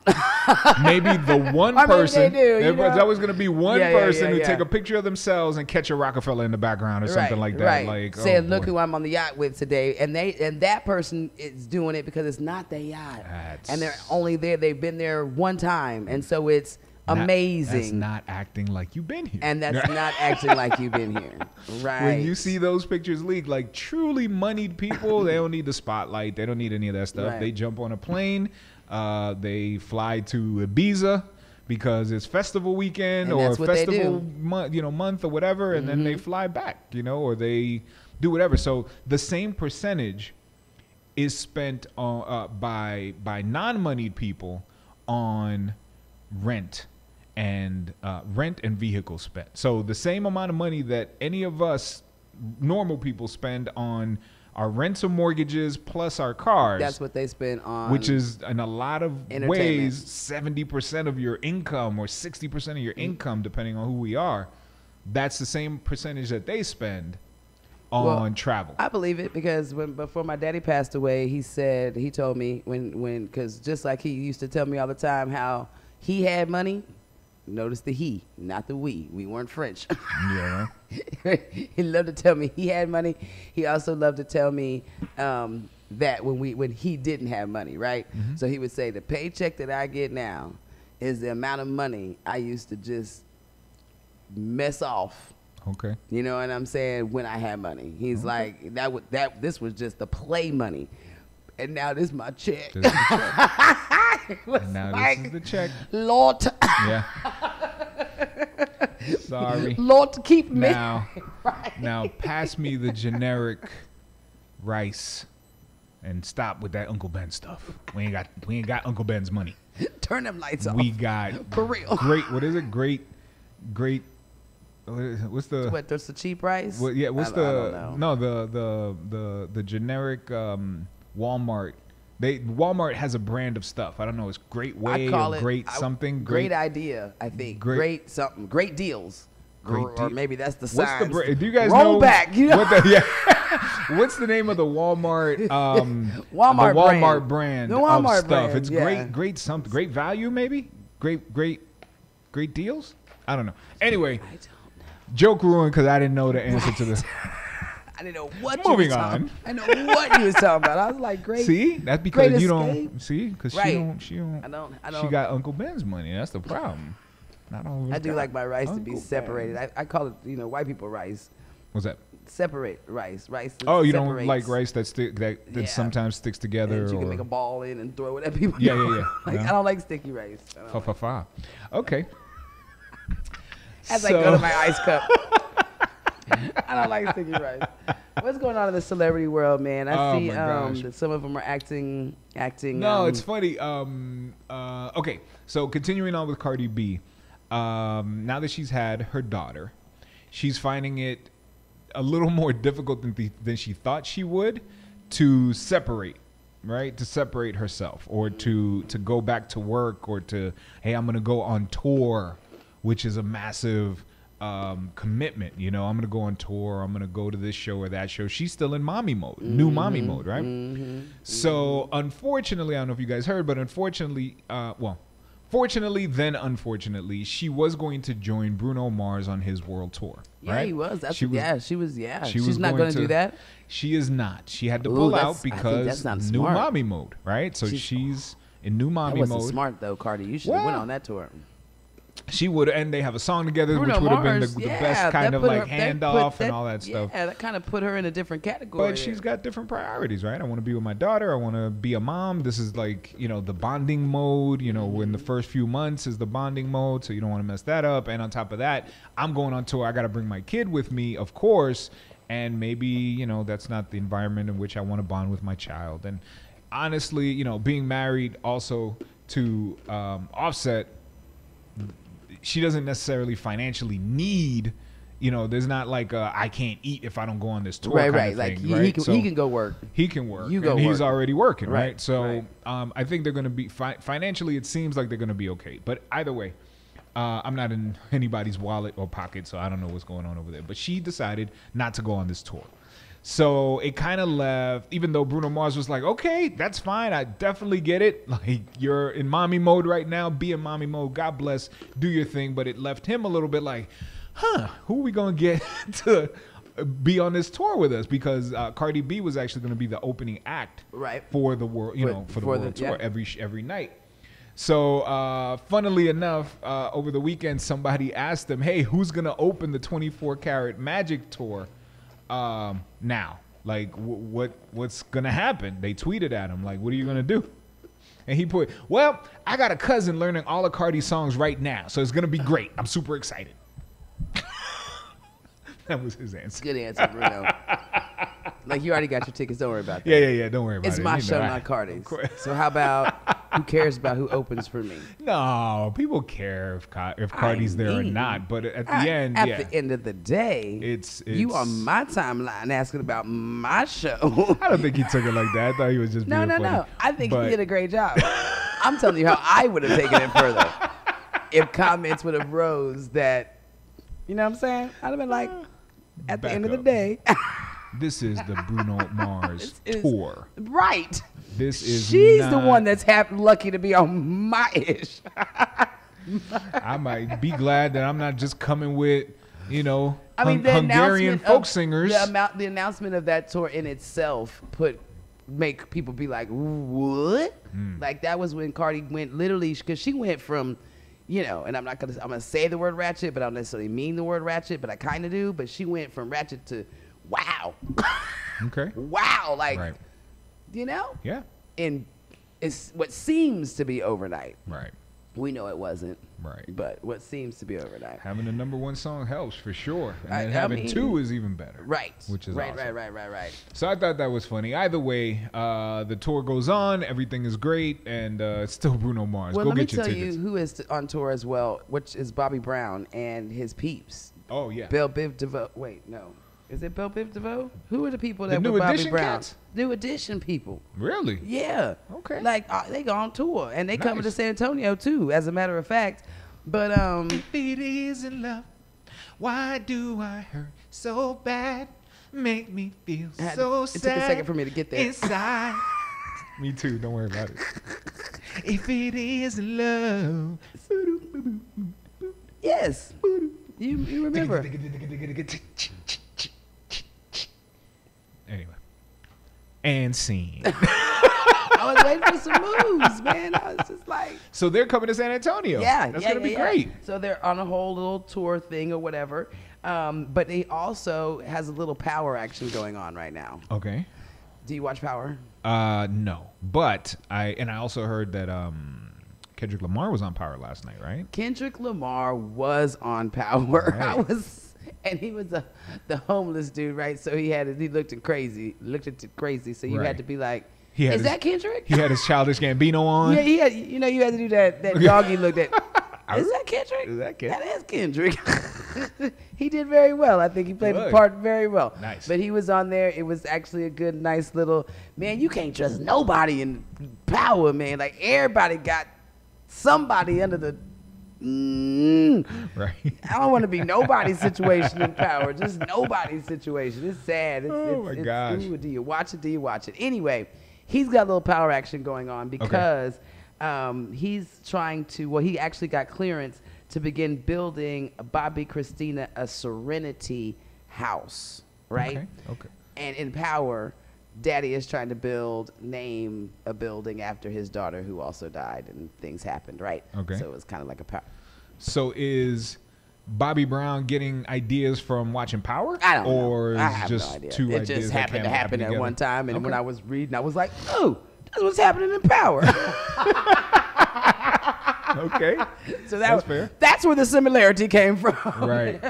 Maybe the one person. They do, there's always going to be one person who take a picture of themselves and catch a Rockefeller in the background or something like that. Right. Like saying, look who I'm on the yacht with today, and that person is doing it because it's not their yacht, and they're only there. They've been there one time, and so it's amazing. That's not acting like you've been here. And that's not acting like you've been here. Right. When you see those pictures leak, like truly moneyed people, they don't need the spotlight. They don't need any of that stuff. Right. They jump on a plane. They fly to Ibiza because it's festival weekend or festival month or whatever, and then they fly back, you know, or they do whatever. So the same percentage is spent by non-moneyed people on rent and vehicle spent. So the same amount of money that any of us normal people spend on our rents or mortgages plus our cars, that's what they spend on, which is in a lot of ways 70% of your income or 60% of your income, depending on who we are. That's the same percentage that they spend on travel. I believe it because before my daddy passed away, he told me because just like he used to tell me all the time how he had money. Notice the he, not the we. We weren't French. Yeah. He loved to tell me he had money. He also loved to tell me that when he didn't have money, right? Mm-hmm. So he would say, the paycheck that I get now is the amount of money I used to just mess off. Okay. You know what I'm saying? When I had money. He's like, this was just the play money. And now this is my check. This is the check. Lord. Yeah. Sorry. Lord, to keep me. Now pass me the generic rice and stop with that Uncle Ben stuff. We ain't got Uncle Ben's money. Turn them lights off. We got for real. What is it? Great. What's the? There's the cheap rice. What's the generic Walmart. Walmart has a brand of stuff. I don't know. It's Great Way or Great something. Great idea, I think. Great something. Great deals. Or maybe that's the sign. Do you guys Roll know? Back. You know? What's the name of the Walmart? Walmart brand. The Walmart of stuff. brand, It's great something. Great value, maybe. Great deals. I don't know. Anyway, I don't know. Joke ruined because I didn't know the answer to this. I didn't know what Moving you was on. I know what you was talking about. I was like, great. See, that's because you escape. don't see, because she don't. I don't. She got Uncle Ben's money. That's the problem. Not all of us I do got like my rice to be Uncle separated. Ben. I call it, white people rice. What's that? Separate rice. Rice. Oh, you separates. don't like rice that sometimes sticks together. And you can make a ball in and throw it at people. Yeah. I don't like sticky rice. Okay. As I go to my ice cup. I don't like sticky rice. What's going on in the celebrity world, man? I see that some of them are acting. No, it's funny. Okay, so continuing on with Cardi B, now that she's had her daughter, she's finding it a little more difficult than she thought she would to separate. Right, to separate herself, or to go back to work, or to, hey, I'm gonna go on tour, which is a massive commitment. You know, I'm going to go on tour. I'm going to go to this show or that show. She's still in mommy mode, new mommy mode, right? So unfortunately, I don't know if you guys heard, but unfortunately, fortunately, then unfortunately, she was going to join Bruno Mars on his world tour. Yeah, right? he was. She was. She's not going to do that. She is not. She had to pull out because that's not new smart. mommy mode, right? So she's in new mommy mode. That wasn't smart though, Cardi. You should have went on that tour. She would, and they have a song together, Bruno which would have been Mars, the best kind of like handoff and all that stuff. Yeah, that kind of put her in a different category. But she's got different priorities, right? I want to be with my daughter. I want to be a mom. This is like, you know, the bonding mode, you know, when the first few months is the bonding mode. So you don't want to mess that up. And on top of that, I'm going on tour. I got to bring my kid with me, of course. And maybe, you know, that's not the environment in which I want to bond with my child. And honestly, you know, being married also to Offset, she doesn't necessarily financially need, you know, there's not like I can't eat if I don't go on this tour kind of like thing, right? He can go work. He can work. You go and he's work. already working, right? So right. I think they're going to be financially. It seems like they're going to be okay. But either way, I'm not in anybody's wallet or pocket, so I don't know what's going on over there. But she decided not to go on this tour. So it kind of left, even though Bruno Mars was like, okay, that's fine. I definitely get it. Like, you're in mommy mode right now. Be in mommy mode. God bless. Do your thing. But it left him a little bit like, who are we going to get to be on this tour with us? Because Cardi B was actually going to be the opening act for the world, for the world tour every night. So, funnily enough, over the weekend, somebody asked them, hey, who's going to open the 24 Karat Magic Tour now? Like, what's going to happen? They tweeted at him, like, what are you going to do? And he put, well, I got a cousin learning all of Cardi's songs right now, so it's going to be great. I'm super excited. That was his answer. Good answer, Bruno. Like, you already got your tickets. Don't worry about that. Yeah. Don't worry about it. It's my show, not Cardi's. So how about, who cares about who opens for me? No, people care if Cardi's there or not. But at the end, the end of the day, it's you on my timeline asking about my show. I don't think he took it like that. I thought he was just being funny. No. I think he did a great job. I'm telling you how I would have taken it further if comments would have rose that, you know what I'm saying? I'd have been like, at the end of the day. This is the Bruno Mars tour. Right. She's the one that's lucky to be on my ish. I might be glad that I'm not just coming with, Hungarian folk singers. The announcement of that tour in itself make people be like, what? Like, that was when Cardi went literally, because she went from, and I'm gonna say the word ratchet, but I don't necessarily mean the word ratchet, but I kind of do. But she went from ratchet to wow. Okay. Wow. Like, right. Yeah. And it's what seems to be overnight. Right. We know it wasn't. Right. But what seems to be overnight. Having the #1 song helps for sure. And then having 2 is even better. Right. Which is awesome. Right. So I thought that was funny. Either way, the tour goes on. Everything is great. And it's still Bruno Mars. Well, Go get your tickets. Let me tell you who is on tour as well, which is Bobby Brown and his peeps. Oh, yeah. Belle Biv DeVoe. Wait, no. Is it Belle Biv DeVoe? Who are the people that were Bobby Brown? Cats? New Edition people. Really? Yeah. Okay. Like, they go on tour. And they coming to San Antonio, too, as a matter of fact. But, if it isn't love, why do I hurt so bad? Make me feel so sad. It took a second for me to get there. Inside. Me too. Don't worry about it. If it isn't love. Yes. You remember. Anyway. And scene. I was waiting for some moves, man. I was just like. So they're coming to San Antonio. Yeah. That's going to be great. So they're on a whole little tour thing or whatever. But he also has a little Power action going on right now. Okay. Do you watch Power? No. But I also heard that Kendrick Lamar was on Power last night, right? Kendrick Lamar was on Power. Right. And he was the homeless dude, right? So he looked crazy. So you had to be like, is that Kendrick? He had his Childish Gambino on. Yeah, he had, you had to do that doggy look at. Is that Kendrick? Is that Kendrick? That is Kendrick. He did very well. I think he played the part very well. Nice. But he was on there. It was actually a good, nice little, man, you can't trust nobody in Power, man. Like, everybody got somebody under the Right. I don't want to be nobody's situation in Power. Just nobody's situation. It's sad. My gosh. Ooh, do you watch it? Do you watch it? Anyway, he's got a little power action going on because he's trying to, well, he actually got clearance to begin building Bobby Christina a Serenity house, right? Okay. And in Power, Daddy is trying to name a building after his daughter who also died and things happened, right? Okay. So it was kind of like a power. So is Bobby Brown getting ideas from watching Power? I don't know. Or is I it have just no idea. two It ideas just that happened to kinda happen at together? one time. And when Okay. I was reading, I was like, oh, that's what's happening in Power. Okay. So That's fair. That's where the similarity came from. Right.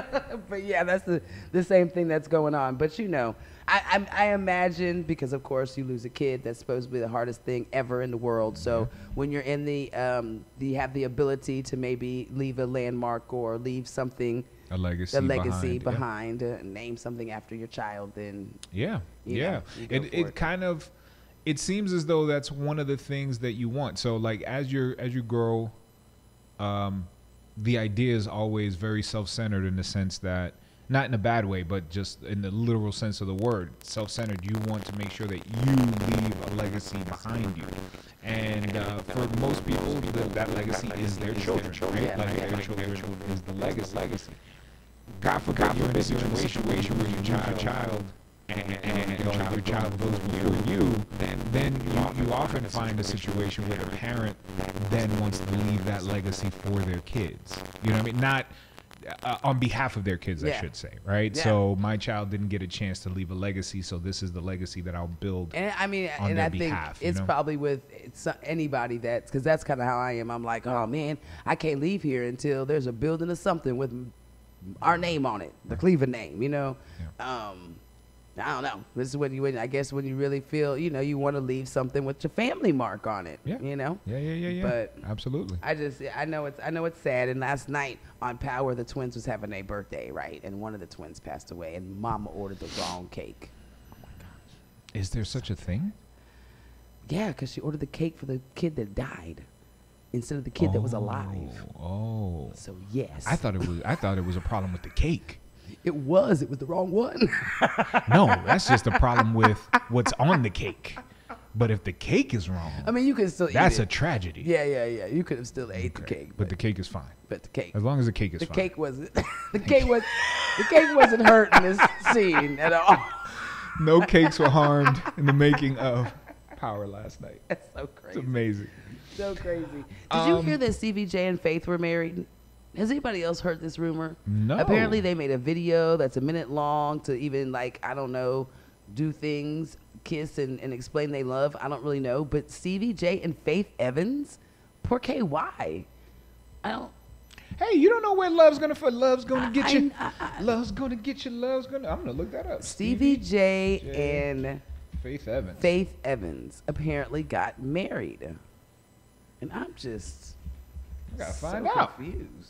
But yeah, that's the same thing that's going on. But you know, I imagine, because of course you lose a kid, that's supposed to be the hardest thing ever in the world. So when you're in you have the ability to maybe leave a landmark or leave something, A legacy behind, name something after your child, then Yeah. You Yeah. know, you go for It it. kind of, it seems as though that's one of the things that you want. So like as you grow, the idea is always very self-centered in the sense that, not in a bad way, but just in the literal sense of the word, self-centered. You want to make sure that you leave a legacy behind you. And for most people, that legacy is their children, right? Yeah. Like their children is the legacy. God forbid you're in a situation where you lose your child, and your child goes before you, then you often find a situation where the parent then wants to leave that legacy for their kids. You know what I mean? Not on behalf of their kids, I Yeah. should say, right? Yeah. So my child didn't get a chance to leave a legacy, so this is the legacy that I'll build. And I mean, on and their I think behalf, you it's know? probably with anybody because that's kind of how I am. I'm like, oh man, I can't leave here until there's a building or something with our name on it, the Cleveland name, you know. I don't know. This is when I guess when you really feel, you know, you want to leave something with your family mark on it. Yeah. You know. Yeah. But absolutely. I know it's sad. And last night on Power, the twins was having their birthday, right? And one of the twins passed away, and Mama ordered the wrong cake. Oh my gosh. Is there such a thing? Yeah, because she ordered the cake for the kid that died instead of the kid that was alive. Oh. So yes, I thought it was a problem with the cake. it was the wrong one. No, that's just a problem with what's on the cake. But if the cake is wrong, I mean, you can still eat that's it. a tragedy. Yeah. You could have still ate the cake, But the cake is fine. but the cake, As long as the cake is the fine. cake wasn't the cake wasn't hurt in this scene at all. No cakes were harmed in the making of Power last night. That's so It's crazy. amazing. So crazy. Did you hear that Stevie J and Faith were married? Has anybody else heard this rumor? No. Apparently they made a video that's a minute long to even, like, I don't know, do things, kiss and explain they love. I don't really know. But Stevie J and Faith Evans? Poor KY. I don't. Hey, you don't know where love's gonna get you. I- Love's gonna get you. I'm gonna look that up. Stevie J and Faith Evans. Faith Evans apparently got married. And I'm just I gotta so find out. confused.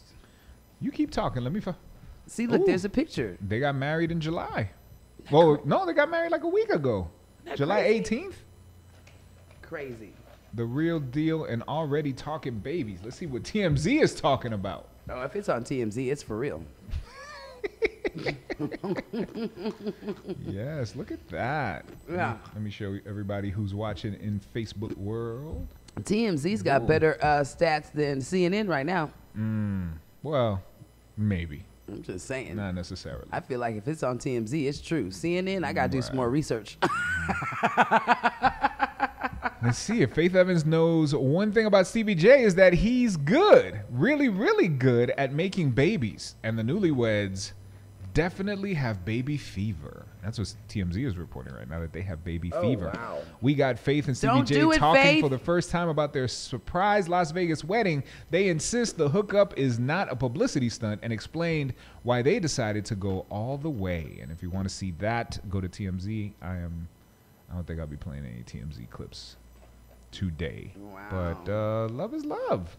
You keep talking. Let me find. See, look, Ooh. there's a picture. They got married in July. Well, no, they got married like a week ago. That July crazy? 18th. Crazy. The Real Deal and already talking babies. Let's see what TMZ is talking about. Oh, if it's on TMZ, it's for real. Yes, look at that. Yeah. Let me show everybody who's watching in Facebook world. TMZ's got Whoa. better stats than CNN right now. Well, maybe. I'm just saying. Not necessarily. I feel like if it's on TMZ, it's true. CNN, I got to do some Right. more research. Let's see if Faith Evans knows one thing about Stevie J is that he's good, really, really good at making babies. And the newlyweds definitely have baby fever. That's what TMZ is reporting right now, that they have baby fever. wow. We got Faith and Stevie Don't J do it, talking Faith. for the first time about their surprise Las Vegas wedding. They insist the hookup is not a publicity stunt and explained why they decided to go all the way. And if you want to see that, go to TMZ. I don't think I'll be playing any TMZ clips today. Wow. But love is love.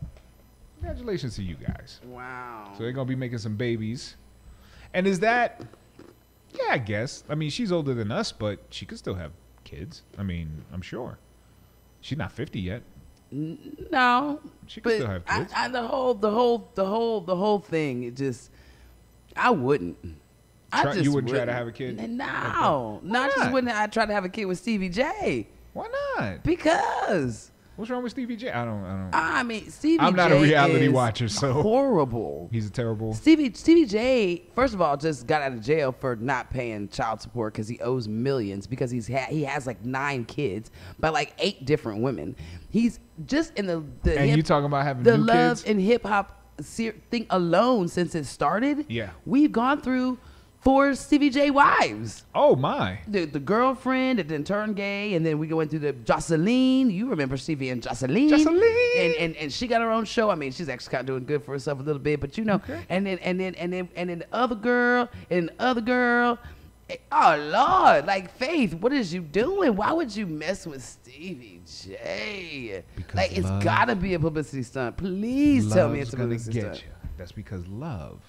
Congratulations to you guys. Wow. So they're going to be making some babies. And is that, yeah, I guess. I mean, she's older than us, but she could still have kids. I mean, I'm sure. She's not 50 yet. No. She could still have kids. The whole thing. It just, I wouldn't. You wouldn't try to have a kid? No, I just wouldn't. I try to have a kid with Stevie J. Why not? Because. What's wrong with Stevie J? I don't. I mean, Stevie J. I'm not a reality is watcher, so horrible. He's a terrible. Stevie J. First of all, just got out of jail for not paying child support because he owes millions because he has like 9 kids by like 8 different women. He's just in the and you talking about having the new love kids? and hip hop thing alone since it started. Yeah, we've gone through 4 Stevie J wives. Oh my! The girlfriend that then turned gay, and then we go into the Jocelyn. You remember Stevie and Jocelyn? And she got her own show. I mean, she's actually kind of doing good for herself a little bit, but you know. Okay. And then the other girl and the other girl. Oh Lord, like Faith, what is you doing? Why would you mess with Stevie J? Because like it's gotta be a publicity stunt. Please tell me it's a publicity stunt. That's because love.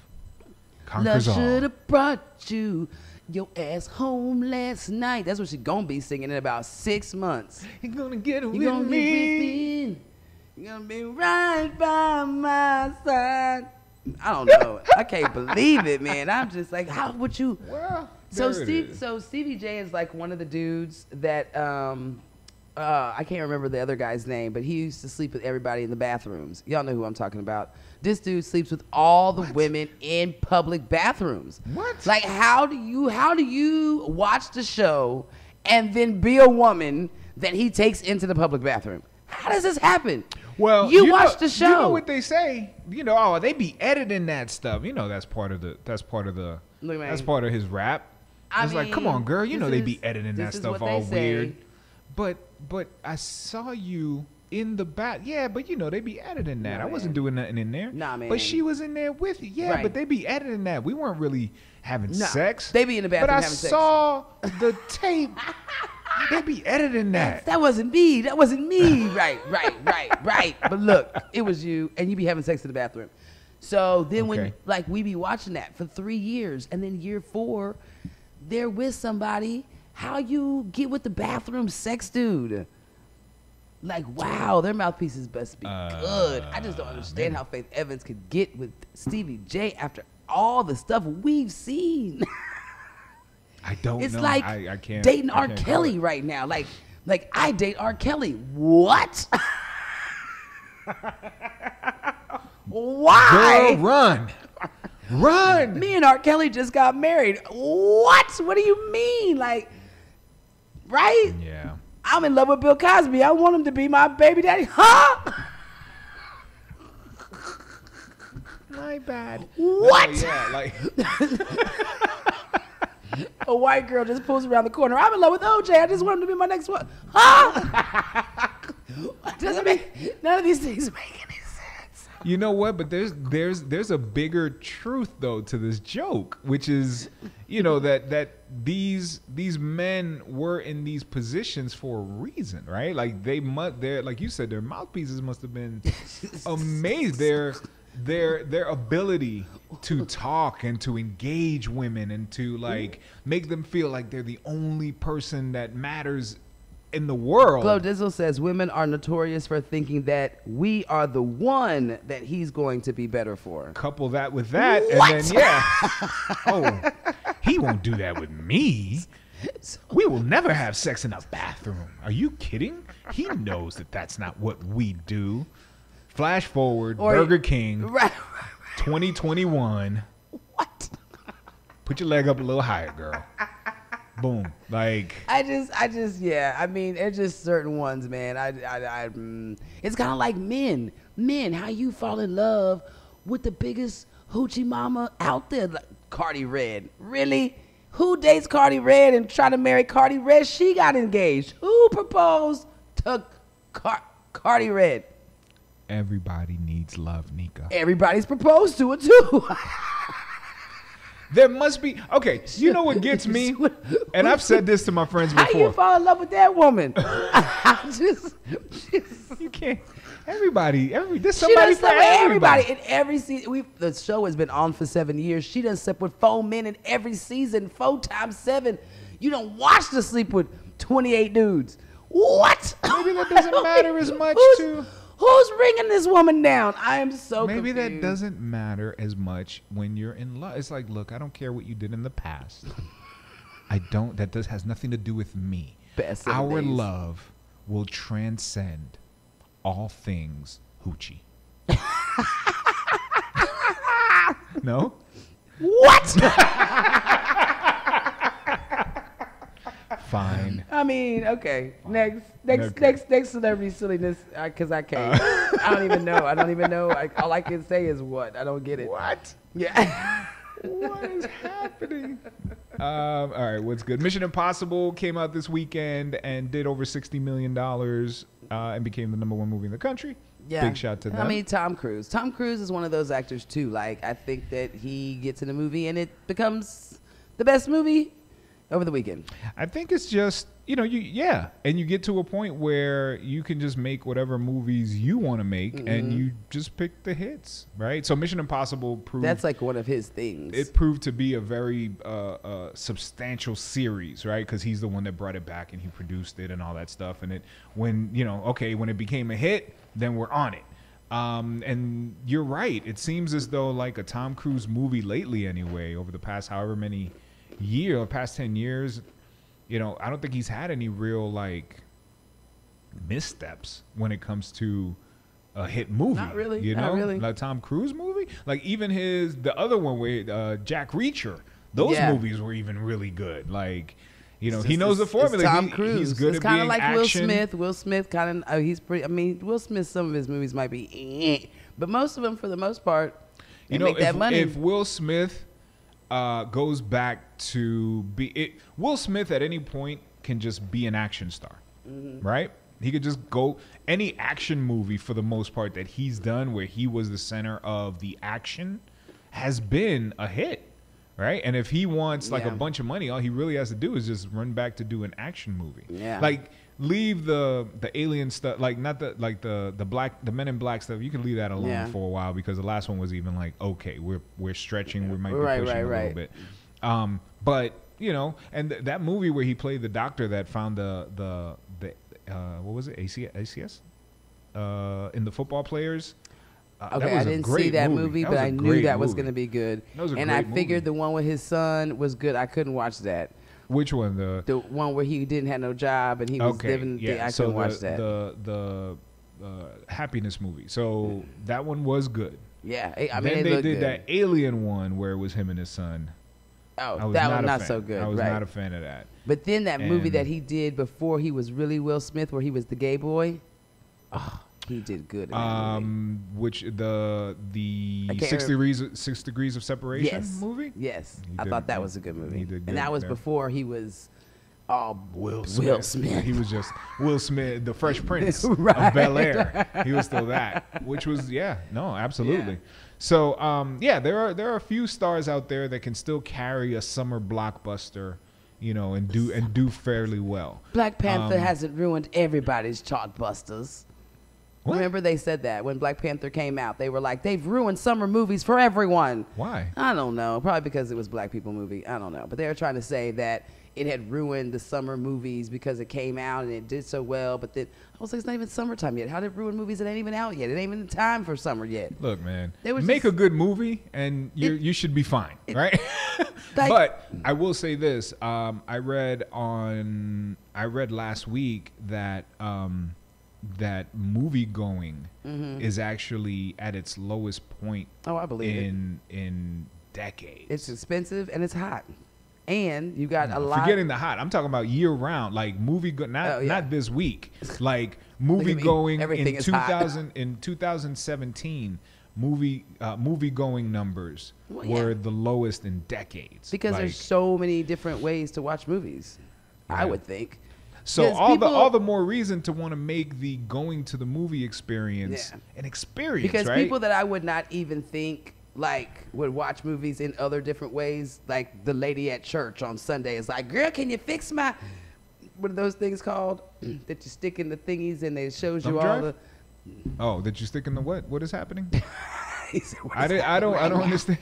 Love should have brought you your ass home last night. That's what she's gonna be singing in about 6 months. You're gonna get with me. me. You're gonna be right by my side. I don't know. I can't believe it, man. I'm just like, how would you? Well, so Stevie J is like one of the dudes that I can't remember the other guy's name, but he used to sleep with everybody in the bathrooms. Y'all know who I'm talking about. This dude sleeps with all the women in public bathrooms. What? Like, how do you watch the show and then be a woman that he takes into the public bathroom? How does this happen? Well, you watch the show. You know what they say? You know, oh, they be editing that stuff. You know, that's part of his rap. It's like, come on, girl. You know they be editing that stuff all weird. But I saw you in the back. Yeah, but you know, they be editing that. I wasn't doing nothing in there. Nah, man. But she was in there with you. Yeah, right. But they be editing that. We weren't really having sex. They be in the bathroom having sex. But I saw the tape. They be editing that. That wasn't me. Right. But look, it was you, and you be having sex in the bathroom. So then when, like, we be watching that for 3 years, and then year 4, they're with somebody. How you get with the bathroom sex dude? Like, wow, their mouthpieces best be good. I just don't understand how Faith Evans could get with Stevie J after all the stuff we've seen. I don't know. It's like I can't, dating R. Kelly right now. Like I date R. Kelly. What? Why? Girl, run. Me and R. Kelly just got married. What? What do you mean? Like, right? Yeah. I'm in love with Bill Cosby. I want him to be my baby daddy. Huh? My bad. What? No, yeah, like a white girl just pulls around the corner. I'm in love with OJ. I just want him to be my next one. Huh? Doesn't make none of these things make any sense. You know what? But there's a bigger truth though to this joke, which is, you know, that these men were in these positions for a reason, right? Like they're like you said, their mouthpieces must have been amazing. Their ability to talk and to engage women and to like make them feel like they're the only person that matters in the world. Glow Dizzle says women are notorious for thinking that we are the one that he's going to be better for. Couple that with that, what? And then oh, he won't do that with me. We will never have sex in a bathroom. Are you kidding? He knows that that's not what we do. Flash forward, Burger King, 2021. What? Put your leg up a little higher, girl. Boom. Like I just yeah. I mean, it's just certain ones, man. It's kind of like men. How you fall in love with the biggest hoochie mama out there, like Cardi Red. Really? Who dates Cardi Red and try to marry Cardi Red? She got engaged. Who proposed to Cardi Red? Everybody needs love, Nika. Everybody's proposed to it too. There must be. Okay, you know what gets me? And I've said this to my friends before. How you fall in love with that woman? You can't. There's somebody for everybody. In every season, the show has been on for 7 years. She done slept with 4 men in every season, 4 times 7. You don't watch to sleep with 28 dudes. What? Maybe that doesn't matter as much to. Who's ringing this woman down? I am so Maybe confused. that doesn't matter as much when you're in love. It's like, look, I don't care what you did in the past. Has nothing to do with me. Best Our days. love will transcend all things hoochie. No? What? Fine. I mean, okay. Next celebrity silliness, because I can't. I don't even know. All I can say is what. I don't get it. What? Yeah. What is happening? All right, what's good? Mission Impossible came out this weekend and did over $60 million and became the #1 movie in the country. Yeah. Big shout to them. I mean, Tom Cruise. Tom Cruise is one of those actors, too. Like, I think that he gets in a movie and it becomes the best movie over the weekend. I think it's just, and you get to a point where you can just make whatever movies you want to make and you just pick the hits, right? So Mission Impossible proved... That's like one of his things. It proved to be a very substantial series, right? Because he's the one that brought it back and he produced it and all that stuff. And when it became a hit, then we're on it. And you're right. It seems as though like a Tom Cruise movie lately anyway, over the past however many past 10 years, I don't think he's had any real like missteps when it comes to a hit movie. Not really. Not really. Like Tom Cruise movie, like even the other one with Jack Reacher, those movies were even really good. Like, he knows the formula. It's Tom Cruise. He's good it's at kind being of like action. Will Smith kind of he's pretty. I mean, Will Smith. Some of his movies might be, but most of them, for the most part, they make that money. If Will Smith goes back to Will Smith at any point can just be an action star, right? He could just go any action movie for the most part that he's done where he was the center of the action has been a hit, right? And if he wants like a bunch of money, all he really has to do is just run back to do an action movie. Yeah. Like leave the alien stuff, like not the Men in Black stuff. You can leave that alone for a while because the last one was even like, okay, we're stretching, we might be pushing a little bit. But and that movie where he played the doctor that found the what was it, ACS in the football players. Okay, I didn't see that movie, but I knew that was going to be good. And I figured the one with his son was good. I couldn't watch that. Which one? The one where he didn't have no job and he was living. I couldn't watch that. The happiness movie. So that one was good. Yeah, I mean, then they did that alien one where it was him and his son. Oh, that one not so good. I was not a fan of that. But then that movie that he did before he was really Will Smith, where he was the gay boy. Oh, he did good in that movie. Which the 6 Degrees of Separation movie? Yes, I thought that was a good movie. He did good and that was before he was Will Smith. He was just Will Smith, the Fresh Prince of Bel-Air. He was still that, which was absolutely. Yeah. So there are a few stars out there that can still carry a summer blockbuster, and do fairly well. Black Panther hasn't ruined everybody's chartbusters. What? Remember they said that when Black Panther came out, they were like, they've ruined summer movies for everyone. Why? I don't know. Probably because it was black people movie. I don't know. But they were trying to say that it had ruined the summer movies because it came out and it did so well. But then I was like, it's not even summertime yet. How did it ruin movies that ain't even out yet? It ain't even time for summer yet. Look, man, make a good movie and you should be fine, right? Like, but I will say this. I read last week that that movie going is actually at its lowest point. Oh, I believe in decades. It's expensive and it's hot, and you got a lot. Forgetting the hot, I'm talking about year round, like not this week, like movie going in 2017. Movie going numbers were the lowest in decades because there's so many different ways to watch movies. Yeah. I would think. So all the more reason to want to make the going to the movie experience an experience, because right? people that I would not even think would watch movies in other different ways, like the lady at church on Sunday is like, girl, can you fix my, what are those things called that you stick in the thingies and it shows you all the. Oh, that you stick in the what? What is happening? He said, I don't understand.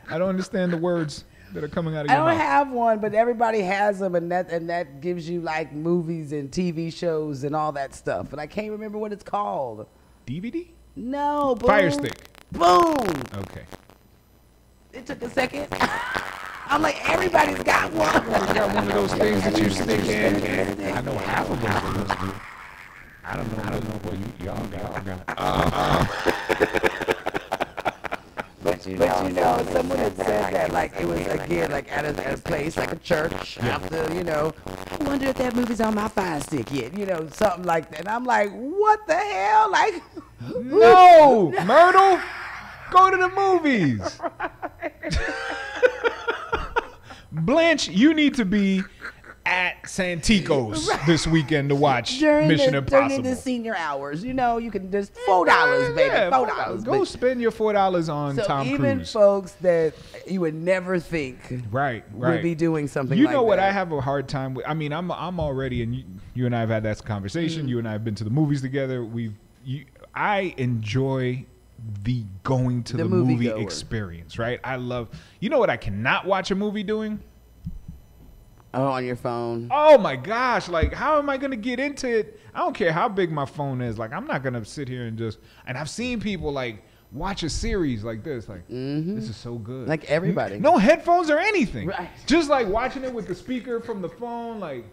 I don't understand the words. that are coming out of I your don't mouth? have one, but everybody has them, and that gives you like movies and TV shows and all that stuff. But I can't remember what it's called. DVD? No, boom. Fire Stick. Boom. Okay. It took a second. I'm like, everybody's got one. You got one of those things that you stick in. I know half of them. I don't know what y'all got. But you know, someone had said that, like, it was, again, like, at a place, like a church, after, you know, I wonder if that movie's on my Fire Stick yet, you know, something like that. And I'm like, what the hell? Like, no, Myrtle, go to the movies. Blanche, you need to be at Santico's this weekend to watch Mission Impossible. During the senior hours, you know, you can just $4, baby, Yeah, $4. Go spend your $4 on Tom Cruise. So even folks that you would never think would be doing something like that. You know what I have a hard time with? I mean, I'm already, and you and I have had that conversation. You and I have been to the movies together. I enjoy the going to the movie experience, right? I love, you know what I cannot watch a movie doing? Oh, on your phone. Oh my gosh, like how am I going to get into it? I don't care how big my phone is. Like I'm not going to sit here and I've seen people like watch a series like this, like this is so good. Like everybody. No headphones or anything. Right. Just like watching it with the speaker from the phone, like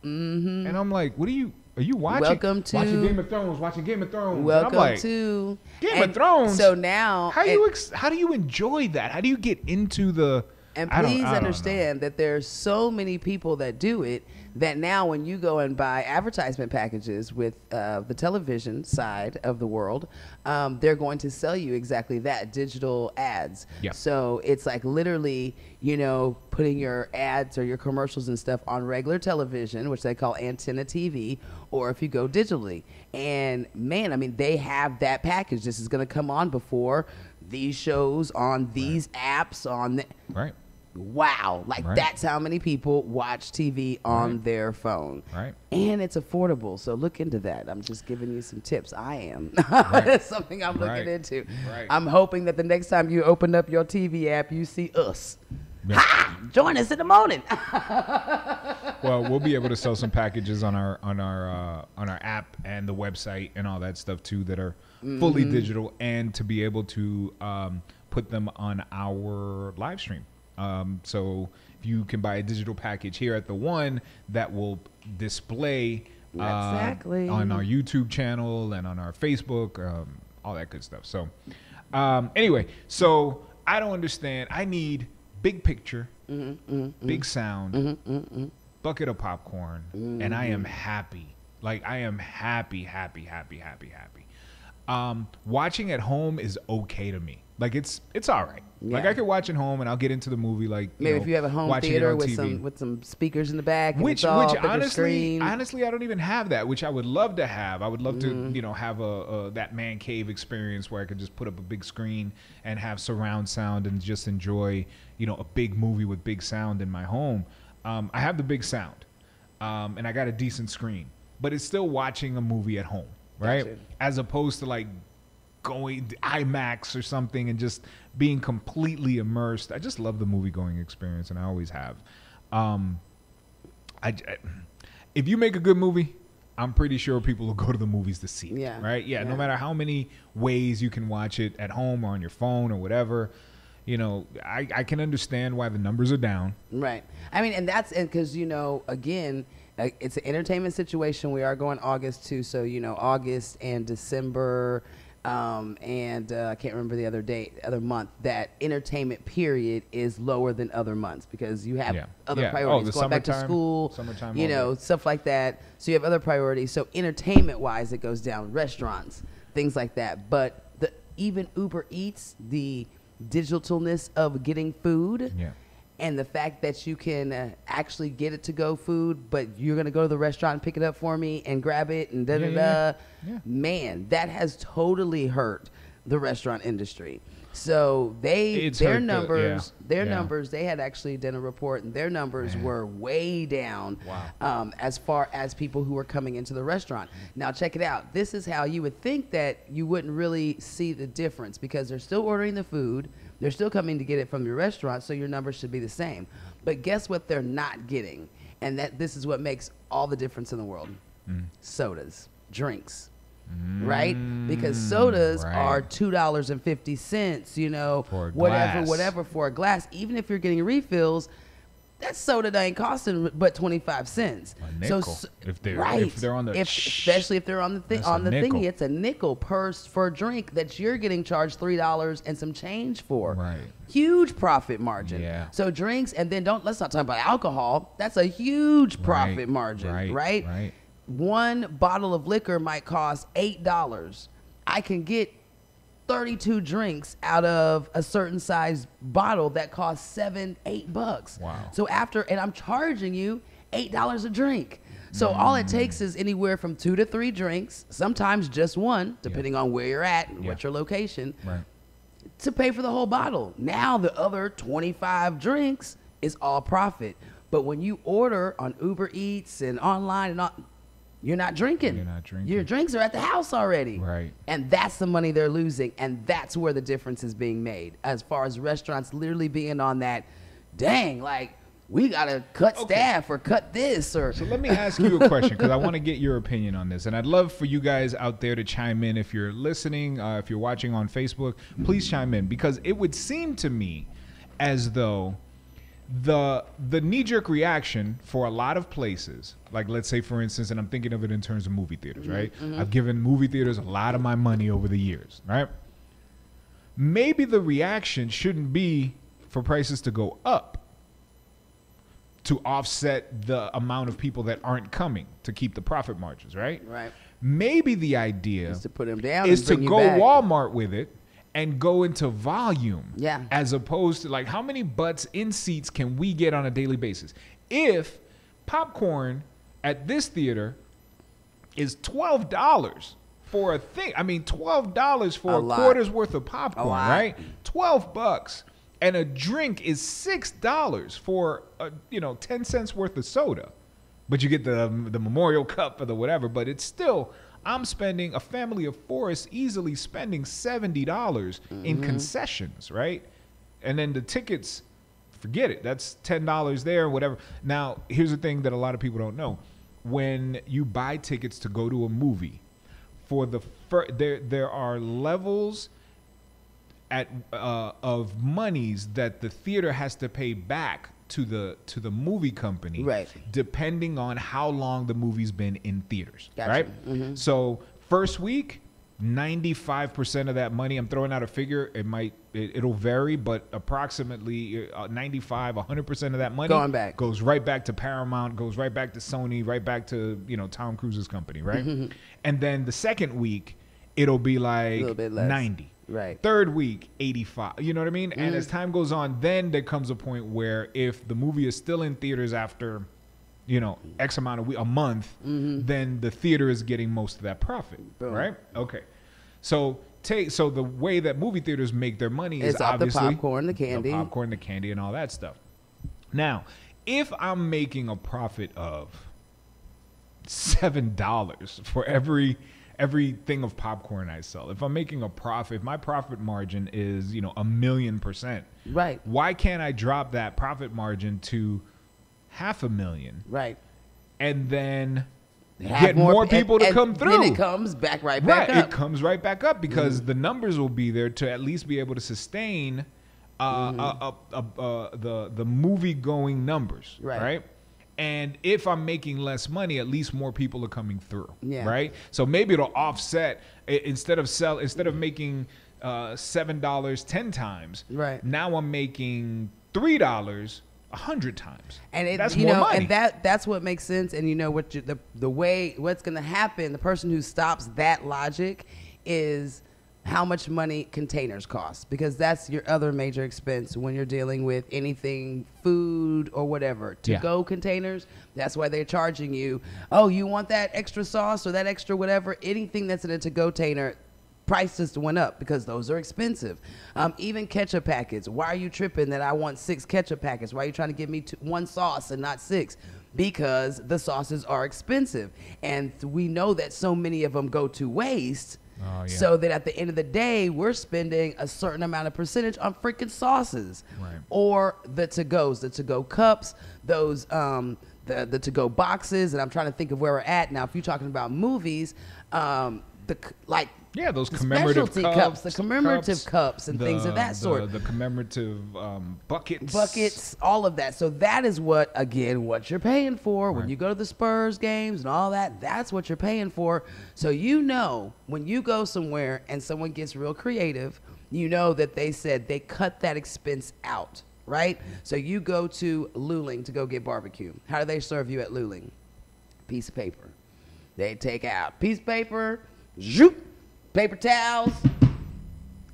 and I'm like, what are you watching? Watching Game of Thrones, watching Game of Thrones. Welcome like, to Game of Thrones. So now how do you enjoy that? How do you get into the And please understand that there's so many people that do it that now when you go and buy advertisement packages with the television side of the world, they're going to sell you exactly that, digital ads. Yep. So it's like literally, you know, putting your ads or your commercials and stuff on regular television, which they call antenna TV, or if you go digitally. And man, I mean, they have that package. This is going to come on before these shows on these apps on right. Wow, like that's how many people watch TV on their phone. Right. And it's affordable, so look into that. I'm just giving you some tips. I am. It's something I'm looking into. Right. I'm hoping that the next time you open up your TV app, you see us. Yeah. Ha! Join us in the morning. Well, we'll be able to sell some packages on our app and the website and all that stuff too that are fully digital, and to be able to put them on our live stream. So if you can buy a digital package here at the One, that will display on our YouTube channel and on our Facebook, all that good stuff. So anyway, so I don't understand. I need big picture, big sound, bucket of popcorn, and I am happy. Like I am happy. Watching at home is okay to me. Like it's all right. Yeah. Like I could watch at home and I'll get into the movie. Like maybe if you have a home theater with some speakers in the back, and which honestly I don't even have that. Which I would love to have. I would love to have a that man cave experience where I could just put up a big screen and have surround sound and just enjoy a big movie with big sound in my home. I have the big sound, and I got a decent screen, but it's still watching a movie at home, right? Gotcha. As opposed to like going to IMAX or something and just being completely immersed. I just love the movie going experience, and I always have. If you make a good movie, I'm pretty sure people will go to the movies to see it, right? Yeah, no matter how many ways you can watch it at home or on your phone or whatever, I can understand why the numbers are down. Right. I mean, and that's because, again, it's an entertainment situation. We are going August too, so August and December, and I can't remember the other month. That entertainment period is lower than other months because you have other priorities, going back to school, stuff like that. So you have other priorities. So entertainment-wise, it goes down. Restaurants, things like that. But even Uber Eats, the digitalness of getting food. Yeah. And the fact that you can actually get it to go food, but you're going to go to the restaurant and pick it up for me and grab it and man, that has totally hurt the restaurant industry. So their numbers, they had actually done a report, and their numbers were way down. Wow. As far as people who were coming into the restaurant. Now check it out. This is how you would think that you wouldn't really see the difference, because they're still ordering the food, they're still coming to get it from your restaurant, so your numbers should be the same. But guess what they're not getting? And this is what makes all the difference in the world. Sodas, drinks. Right? Because sodas are $2.50, you know, for whatever for a glass. Even if you're getting refills, that soda ain't costing but 25 cents. A nickel. So, if they're on the especially if they're on the thingy, it's a nickel per drink that you're getting charged $3 and some change for. Right. Huge profit margin. Yeah. So drinks, and then let's not talk about alcohol. That's a huge profit margin, right? Right. One bottle of liquor might cost $8. I can get 32 drinks out of a certain size bottle that costs $7-8. Wow. So and I'm charging you $8 a drink. So all it takes is anywhere from 2 to 3 drinks, sometimes just one, depending on where you're at and what your location, to pay for the whole bottle. Now the other 25 drinks is all profit. But when you order on Uber Eats and online and all, you're not drinking. Your drinks are at the house already. Right. And that's the money they're losing. And that's where the difference is being made. As far as restaurants literally being on that, dang, like, we got to cut staff or cut this. Or So let me ask you a question, because I want to get your opinion on this. And I'd love for you guys out there to chime in. If you're listening, if you're watching on Facebook, please chime in. Because it would seem to me as though the knee-jerk reaction for a lot of places, like let's say for instance, and I'm thinking of it in terms of movie theaters, right? I've given movie theaters a lot of my money over the years, right? Maybe the reaction shouldn't be for prices to go up to offset the amount of people that aren't coming to keep the profit margins, right? Right. Maybe the idea is to put them down, is to bring you go back. Walmart with it and go into volume, as opposed to like how many butts in seats can we get on a daily basis? If popcorn at this theater is $12 for a thing, I mean $12 for a quarter's worth of popcorn, right? $12, and a drink is $6 for 10 cents worth of soda, but you get the memorial cup or the whatever. But it's still, I'm spending, a family of 4 is easily spending $70 in concessions, right? And then the tickets, forget it. That's $10 there or whatever. Now, here's the thing that a lot of people don't know. When you buy tickets to go to a movie, there are levels of monies that the theater has to pay back to the movie company, depending on how long the movie's been in theaters, right? So first week, 95% of that money, I'm throwing out a figure, it'll vary, but approximately 100% of that money goes right back to Paramount, goes right back to Sony, right back to Tom Cruise's company, right? And then the second week, it'll be like a little bit less. 90. Right. Third week, 85. You know what I mean? And as time goes on, then there comes a point where if the movie is still in theaters after, X amount of a month, then the theater is getting most of that profit. Boom. Right? Okay. So the way that movie theaters make their money is obviously the popcorn, the candy, and all that stuff. Now, if I'm making a profit of $7 for every thing of popcorn I sell, if I'm making a profit, if my profit margin is, 1,000,000%, right? Why can't I drop that profit margin to $500,000, right? And then get more people to come through. Then it comes back right back up. It comes right back up because the numbers will be there to at least be able to sustain the movie going numbers, right? And if I'm making less money, at least more people are coming through, right? So maybe it'll offset instead of making $7 10 times. Right. Now I'm making $3 100 times, and that's more money. And that's what makes sense. And what what's going to happen? The person who stops that logic is how much money containers cost, because that's your other major expense when you're dealing with anything food or whatever. To-go containers, that's why they're charging you. Oh, you want that extra sauce or that extra whatever? Anything that's in a to-go container, prices went up because those are expensive. Even ketchup packets. Why are you tripping that I want 6 ketchup packets? Why are you trying to give me 1 sauce and not 6? Because the sauces are expensive. And we know that so many of them go to waste. Oh, yeah. So that at the end of the day, we're spending a certain amount of percentage on freaking sauces. Right. Or the to-goes, the to-go cups, those the to-go boxes. And I'm trying to think of where we're at now. If you're talking about movies, those commemorative cups, the commemorative cups and things of that sort. The commemorative buckets. Buckets, all of that. So that is what you're paying for when you go to the Spurs games and all that. That's what you're paying for. So when you go somewhere and someone gets real creative, you know that they said they cut that expense out, right? So you go to Luling to go get barbecue. How do they serve you at Luling? Piece of paper. They take out piece of paper, zoop, paper towels,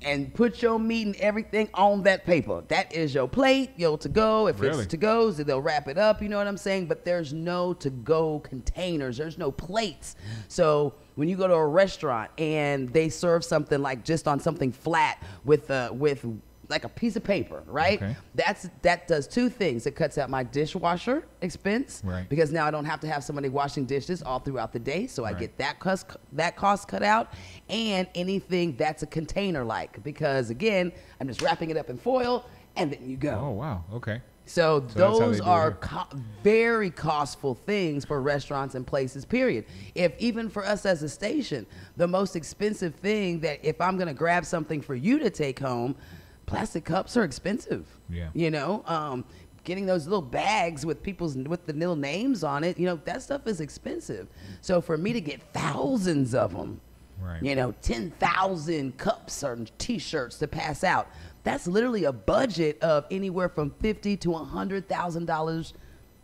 and put your meat and everything on that paper. That is your plate, your to-go. If it's to-goes, they'll wrap it up, you know what I'm saying? But there's no to-go containers. There's no plates. So when you go to a restaurant and they serve something like just on something flat with like a piece of paper, right? Okay. That does 2 things. It cuts out my dishwasher expense, right? Because now I don't have to have somebody washing dishes all throughout the day, so I get that cost cut out, and anything that's a container because again, I'm just wrapping it up in foil and then you go. Oh wow, okay. So those are very costful things for restaurants and places, period. If even for us as a station, the most expensive thing that if I'm going to grab something for you to take home, plastic cups are expensive. Yeah. You know, getting those little bags with the little names on it, you know, that stuff is expensive. So for me to get thousands of them, right, 10,000 cups or T-shirts to pass out, that's literally a budget of anywhere from $50,000 to $100,000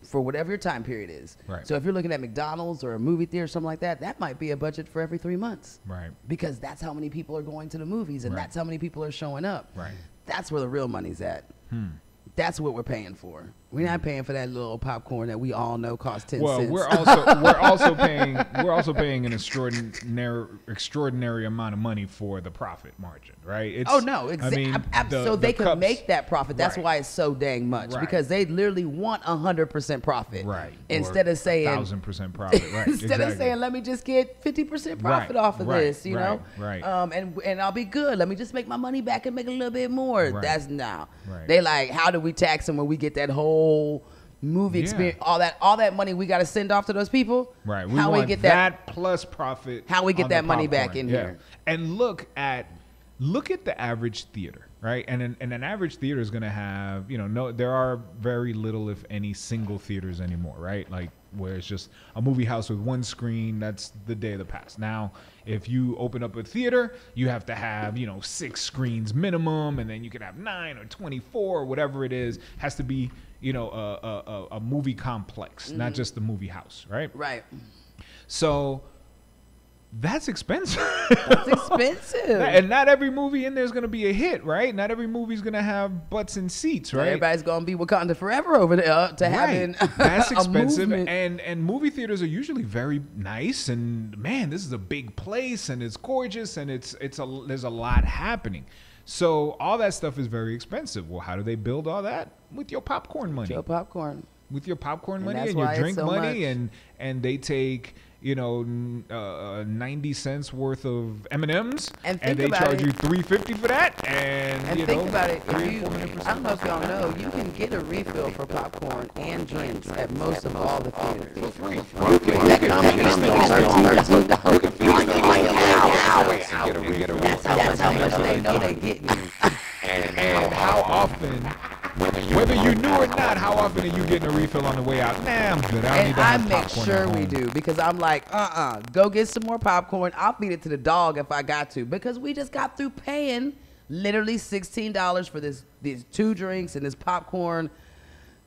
for whatever your time period is. Right. So if you're looking at McDonald's or a movie theater or something like that, that might be a budget for every 3 months. Right. Because that's how many people are going to the movies and that's how many people are showing up. Right. That's where the real money's at. That's what we're paying for. We're not paying for that little popcorn that we all know costs 10 cents. We're also paying an extraordinary amount of money for the profit margin, right? So they could make that profit. That's why it's so dang much because they literally want 100% profit, right? Instead of saying 1,000% profit, right? Instead of saying let me just get 50% profit off of this, you know, right? And I'll be good. Let me just make my money back and make a little bit more. Right. That's now. Right. They like, how do we tax them when we get that whole movie experience, all that money we got to send off to those people? Right. How we get that plus profit? How we get that money back in here? And look at the average theater, right? And an average theater is going to have, there are very little, if any, single theaters anymore, right? Like where it's just a movie house with one screen. That's the day of the past. Now, if you open up a theater, you have to have, 6 screens minimum, and then you can have 9 or 24 or whatever it is. Has to be, a movie complex, not just the movie house, right? Right. So that's expensive. That's expensive. And not every movie in there is going to be a hit, right? Not every movie is going to have butts in seats, right? Everybody's going to be Wakanda forever over there to having that's expensive. And movie theaters are usually very nice. And man, this is a big place and it's gorgeous and there's a lot happening. So all that stuff is very expensive. Well, how do they build all that? With your popcorn money. With your popcorn money and your drink money, and they take 90 cents worth of M&Ms, and they charge you $3.50 for that. And think about it. I don't know if y'all know, you can get a refill for popcorn and drinks at most of all the theaters. For free. That's how much they know they're getting. And how often, whether you knew or not, how often are you getting a refill on the way out? Nah, I'm good. I make sure we do, because I'm like, go get some more popcorn. I'll feed it to the dog if I got to, because we just got through paying literally $16 for these 2 drinks and this popcorn.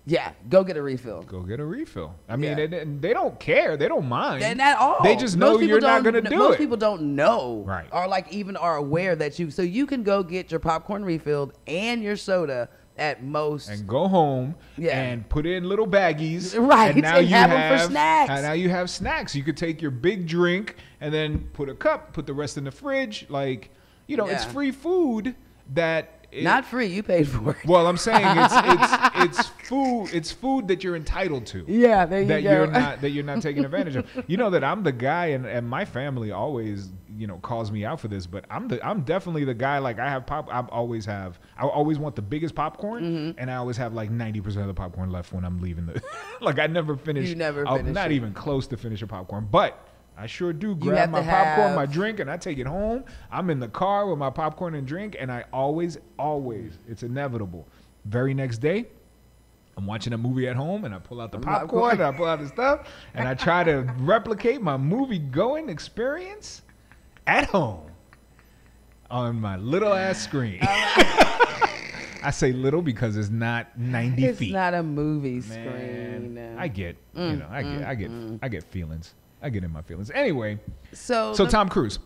Yeah, go get a refill. Go get a refill. I mean, they don't care. They don't mind. And at all. They just know you're not going to do it. Most people don't know. Right. Or even are aware that so you can go get your popcorn refilled and your soda at most. And go home and put it in little baggies. Right. And now and have them for snacks. And now you have snacks. You could take your big drink and then put a cup, put the rest in the fridge. Like, you know, it's free food that. Not free. You paid for it. Well, I'm saying it's food. It's food that you're entitled to. Yeah, there you go. That you're not taking advantage of. You know that I'm the guy, and my family always, you know, calls me out for this. But I'm definitely the guy. Like I always want the biggest popcorn, and I always have like 90% of the popcorn left when I'm leaving the. Like I never finish. You never finish. I'm not even close to finish a popcorn, but. I sure do grab my popcorn, my drink, and I take it home. I'm in the car with my popcorn and drink, and I always, it's inevitable. Very next day, I'm watching a movie at home, and I pull out the popcorn, and I pull out the stuff, and I try to replicate my movie-going experience at home on my little-ass screen. I say little because it's not 90 feet. It's not a movie screen. No. I get, I get feelings. I get in my feelings. Anyway, so the, Tom Cruise.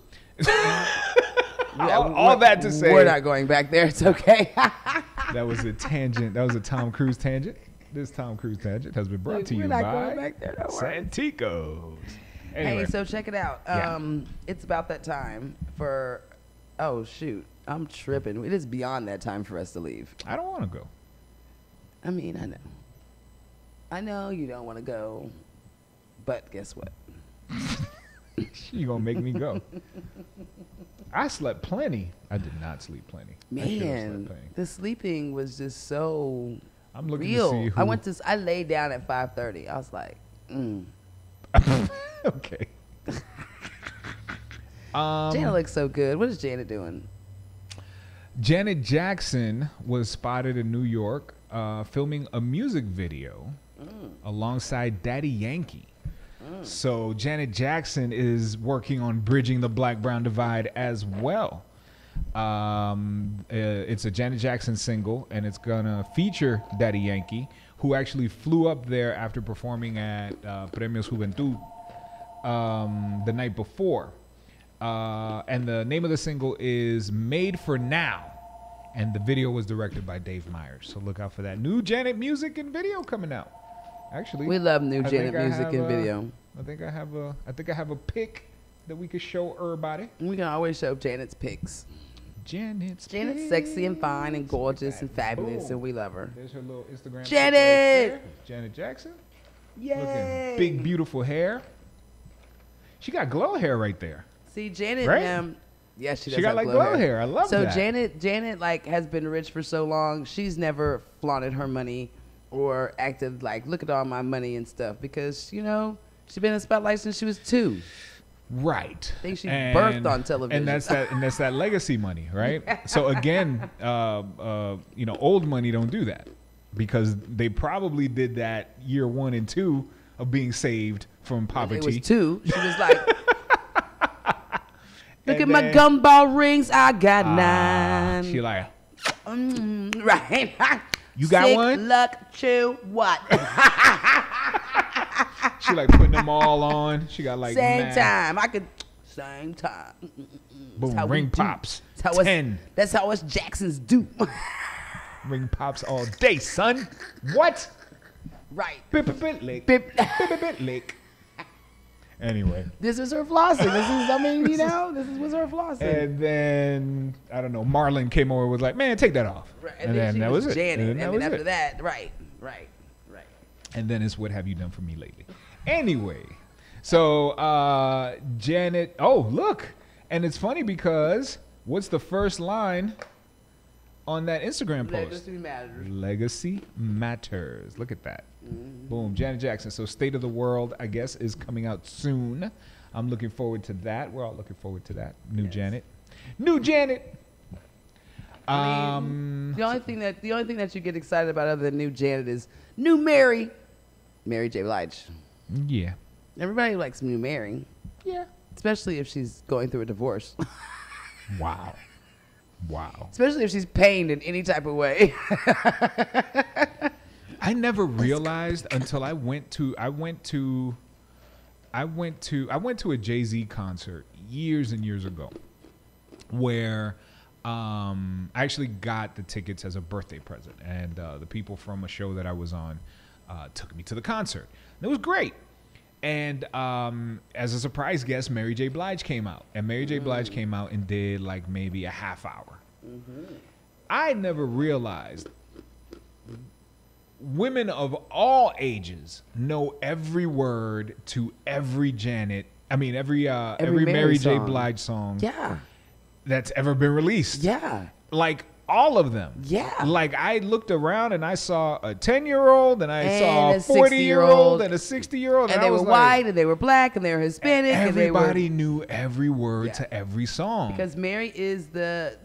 all that to say. We're not going back there. It's okay. That was a tangent. That was a Tom Cruise tangent. This Tom Cruise tangent has been brought to you by Santikos. Anyway. Hey, so check it out. It's about that time for, oh, shoot. I'm tripping. It is beyond that time for us to leave. I don't want to go. I mean, I know. I know you don't want to go, but guess what? You gonna make me go. I slept plenty. I did not sleep plenty. Man, the sleeping was just so I'm looking real. to see who... I laid down at 5:30. I was like, Okay. Janet looks so good. What is Janet doing? Janet Jackson was spotted in New York filming a music video alongside Daddy Yankee. So Janet Jackson is working on bridging the black-brown divide as well. It's a Janet Jackson single, and it's gonna feature Daddy Yankee, who actually flew up there after performing at Premios Juventud the night before. And the name of the single is Made for Now, and the video was directed by Dave Meyers. So look out for that new Janet music and video coming out. Actually, we love new Janet music and video. I think I have a pic that we could show everybody. We can always show Janet's pics. Janet's sexy and fine and gorgeous and fabulous, and we love her. There's her little Instagram. Janet! Right, Janet Jackson. Yay! Looking big, beautiful hair. She got glow hair right there. See, Janet, right? Yeah, she does. She got like glow hair. I love that. So Janet like has been rich for so long. She's never flaunted her money or acted like, look at all my money and stuff, because you know she's been in the spotlight since she was 2. Right. I think she birthed on television. And that's that legacy money, right? So again, old money don't do that, because they probably did that year 1 and 2 of being saved from poverty. It was 2. She was like, look at my gumball rings, I got 9. She like, right. You got Sick one? Luck chew what? She like putting them all on. She got like same time. Boom, ring pops. 10. That's how us Jacksons do. Ring pops all day, son. What? Right. Lick. Anyway. This is her flossing. This was her flossing. And then, I don't know, Marlon came over and was like, man, take that off. Right. And then that was it. Janet. And then after that, right. And then it's what have you done for me lately? Anyway, so Janet, oh, look. And it's funny because what's the first line on that Instagram post? Legacy matters. Look at that. Mm-hmm. Boom, Janet Jackson. So State of the World, I guess, is coming out soon. I'm looking forward to that. We're all looking forward to that. New Janet. I mean, the only thing that you get excited about other than new Janet is new Mary J. Blige. Yeah. Everybody likes new Mary. Yeah. Especially if she's going through a divorce. Wow. Especially if she's pained in any type of way. I never realized until I went to a Jay-Z concert years and years ago, where I actually got the tickets as a birthday present, and the people from a show that I was on took me to the concert. And it was great. And as a surprise guest, Mary J. Blige came out. And Mary J. Blige came out and did like maybe a half hour. I never realized women of all ages know every word to every every Mary J. Blige song that's ever been released. Yeah. Like all of them. Yeah. Like I looked around and I saw a 10-year-old and I saw a 40-year-old and a 60-year-old. And they were white and they were black and they were Hispanic. Everybody knew every word to every song. Because Mary is the